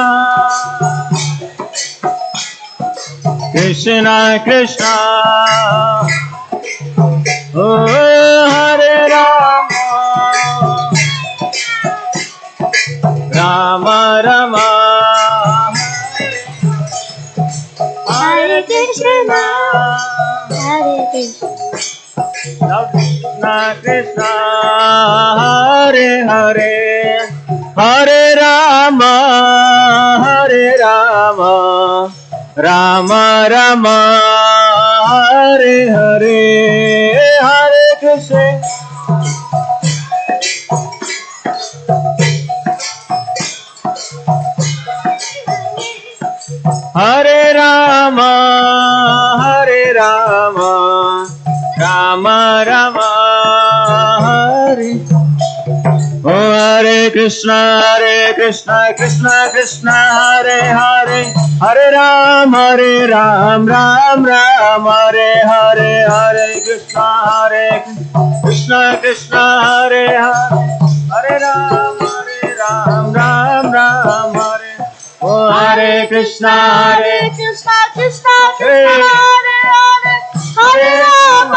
Krishna Krishna, oh Hare Rama, Rama Rama, Hare Krishna, Hare Krishna, Krishna Krishna, Hare Hare, Hare Rama, Hare Rama, Rama Rama, Hare Hare, Hare Krishna. Hare Rama, Hare Rama, Rama Rama, Hare. Oh Hare Krishna, Krishna Krishna, Hare Hare, Hare Ram, Ram Ram, Hare Hare, Hare Krishna, Krishna Krishna, Hare Hare, Hare Ram, Ram Ram, Hare. Oh Hare Krishna, Krishna Krishna Hey. Krishna, Hare Hare, Hare Ram,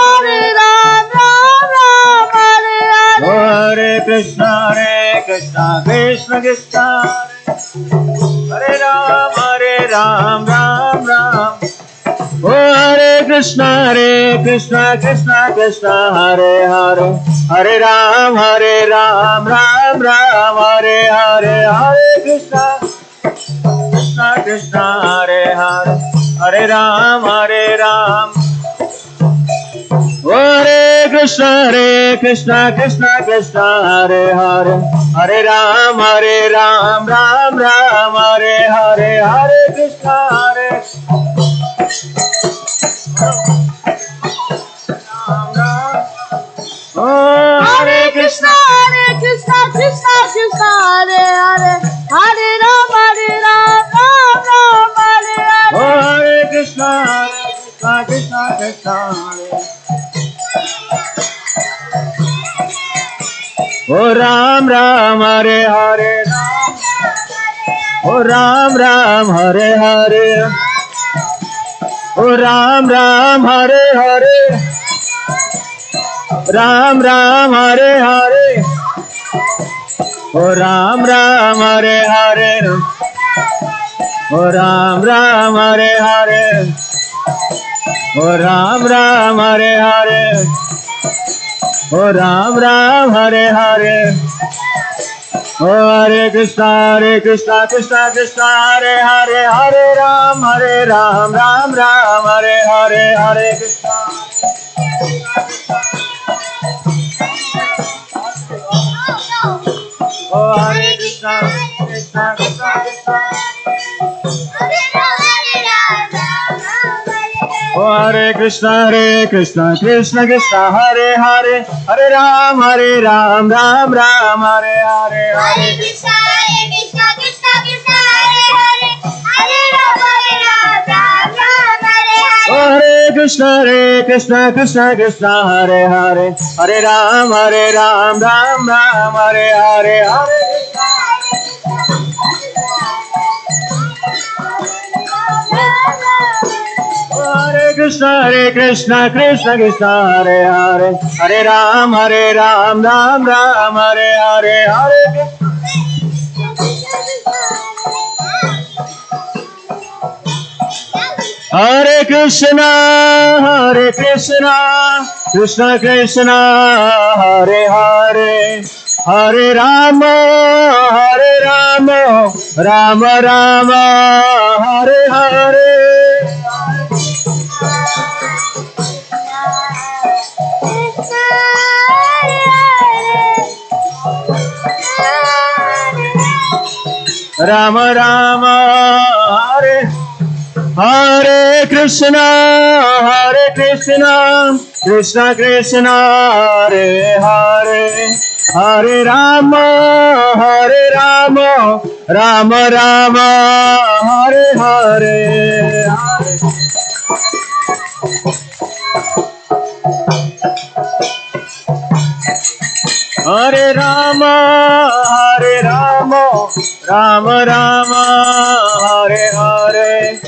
Ram Ram, Hare Hare. Oh Hare Krishna, Krishna Krishna, Hare Ram, Ram Ram. Oh Hare Krishna, Krishna Krishna, Hare Hare, Hare Ram, Ram Ram, Hare Hare, Hare Krishna, Krishna Krishna, Hare Hare, Hare Ram, Ram. Hare Krishna, Krishna Krishna, Hare Hare, Hare Ram, Ram Ram, Hare Hare, Hare Krishna, Ram Ram. Oh Hare Krishna, Krishna Krishna, Hare Hare, Hare Ram, Ram Ram, Hare Hare. Oh Hare Krishna, Krishna Krishna, Hare. Oh Ram Ram, Hare Hare, oh Ram Ram, Hare Hare, oh Ram Ram, Hare Hare, Ram Ram, Hare Hare, oh Ram Ram, Hare Hare, oh Ram Ram, Hare Hare, oh Ram Ram, Hare Hare, oh Ram Ram, Hare Hare. Oh Hare Krishna, Krishna Krishna, Hare Hare, Hare Ram, Ram Ram, Hare Hare, Hare Krishna. Oh Hare Krishna, Krishna Krishna, oh Hare Krishna, Krishna Krishna, Hare Hare, Hare Ram, Ram Ram, Hare Hare, Hare Krishna, Krishna Krishna, Hare Hare, Hare Ram, Ram Ram, Hare Hare. Oh Hare Krishna, Krishna Krishna, Hare Hare, Hare Ram, Ram Ram, Hare Hare, Hare Krishna, Krishna Krishna, Hare Hare, Hare Ram, Ram Ram, Hare Hare, Hare Krishna. Hare Krishna, Krishna Krishna, Hare Hare, Hare Rama, Rama Rama, Hare Hare. Rama Rama, Hare Hare Krishna, Krishna Krishna, Hare Hare, Hare Rama, Rama Rama, Hare Hare. Hare Rama, Ram Rama Hare Hare.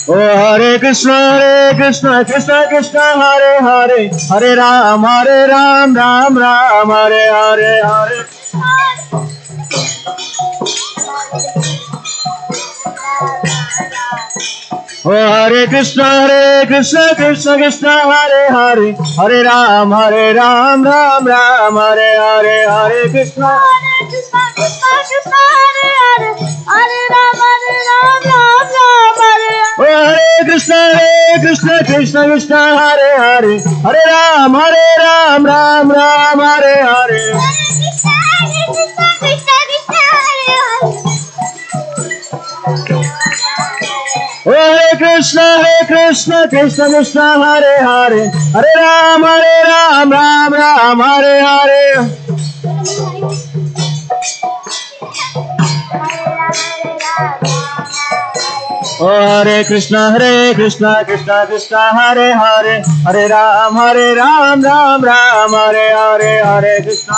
Oh Hare Krishna Krishna Krishna Hare Hare, Hare Ram Ram Ram Hare Hare Hare. Oh Hare Krishna Krishna Krishna Hare Hare, Hare Ram Ram Ram Hare Hare. Hare Krishna Krishna Krishna Krishna Hare Hare, Hare Ram Ram Ram Hare Hare. Oh Hare Krishna Krishna Krishna Hare Hare, Hare Ram Ram Hare Hare. Hare Krishna Krishna Krishna Hare Hare, Hare Ram Ram Hare Hare. Oh Hare Krishna Krishna Krishna Hare Hare, Hare Ram Ram Hare Hare. Hare Krishna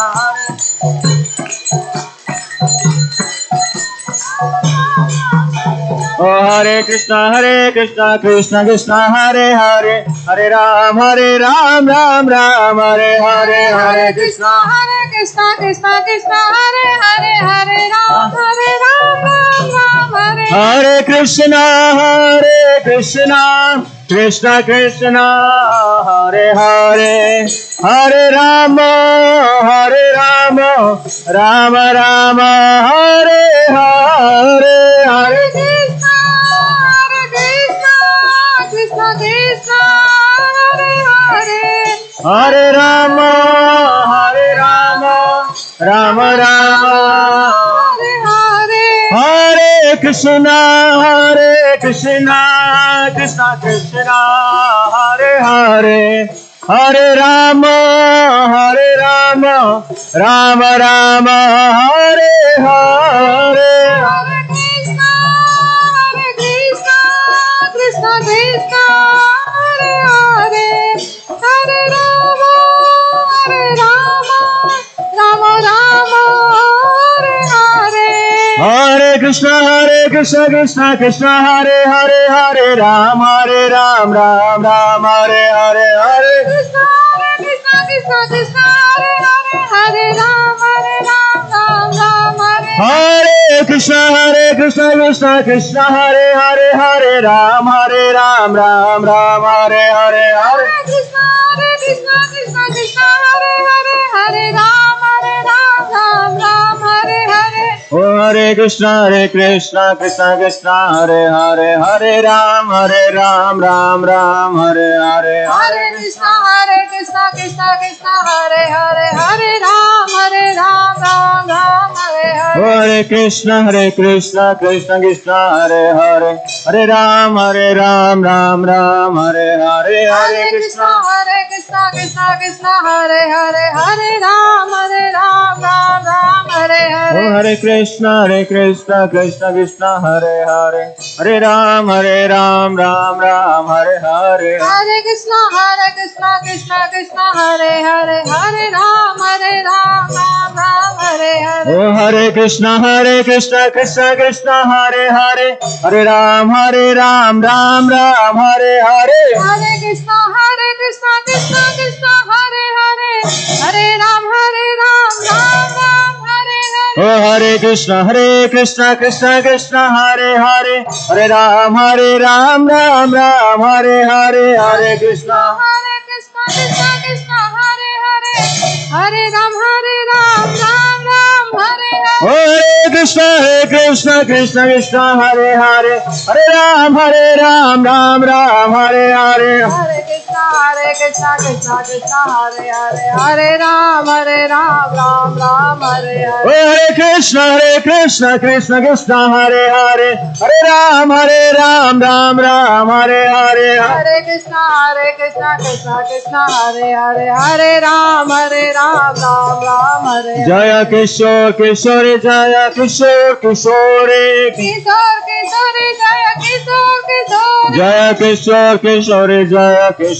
Oh Hare Krishna Krishna Krishna Hare Hare, Hare Ram Ram Hare Hare. Hare Krishna Krishna Krishna Hare Hare, Hare Ram Ram Hare. Hare Krishna Krishna Krishna Hare Hare, Hare Rama Rama Hare Hare. Hare Krishna Krishna Krishna Hare Hare, Hare Rama Rama Hare Hare. Hare Krishna Krishna Krishna Hare Hare, Hare Rama Rama Hare Hare. Hare Krishna Krishna Krishna Hare Hare, Hare Rama Rama Hare Hare. Hare Krishna Krishna Hare Hare, Hare Ram Ram Hare Hare. Hare Krishna Krishna Krishna Hare Hare, Hare Ram Hare Hare Krishna Krishna Hare Hare, Hare Ram Ram Hare Hare. Hare Krishna Krishna Krishna Hare Hare, Hare Ram Ram Hare Hare. Oh Hare Krishna Krishna Hare Hare, Hare Ram Ram Hare Hare. Hare Krishna Krishna Hare Hare, Hare Ram Hare Hare. Oh Hare Krishna Krishna Hare Hare, Hare Ram Ram Hare Hare. Hare Krishna Krishna Hare Hare, Hare Ram Hare Hare. Oh Hare Krishna Krishna Hare Hare, Hare Ram Ram Hare Hare. Hare Krishna Krishna Hare Hare, Hare Ram Hare Hare. Oh Hare Krishna Krishna Hare Hare, Hare Ram Hare Hare. Hare Krishna Krishna Hare Hare, Hare Ram Hare Hare. Oh Hare Krishna Krishna Hare Hare, Hare Ram Hare Hare. Hare Krishna Krishna Krishna Hare Hare, Hare Ram Hare Hare. Oh Hare Krishna Krishna Hare Hare, Hare Ram Hare Hare. Hare Krishna Krishna Hare Hare, Hare Ram Hare Hare. Oh Hare Krishna Krishna Hare Hare, Hare Ram Hare Hare. Hare Krishna Krishna Hare Hare, Hare Ram Hare Hare. Jaya Kishore Kishore, Jaya Kishore Kishore, Kishore Kishore Jaya Kishore Kishore. Jaya Kishore Kishore, Jaya Kishore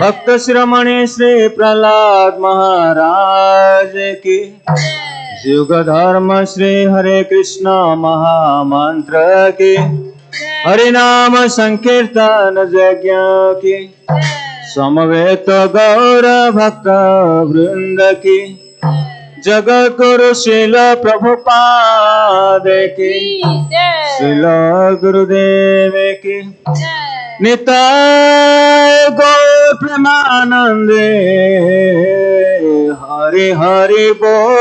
भक्त शिरोमणि श्री प्रहलाद महाराज की, युग धर्म श्री हरे कृष्ण महामंत्र की, हरि नाम संकीर्तन यज्ञ की, समवेत गौर भक्त वृंद की, जगत गुरु श्रील प्रभुपाद की, श्रील गुरुदेव की, निताय गौर प्रेमानंदे, हरि हरि बोल।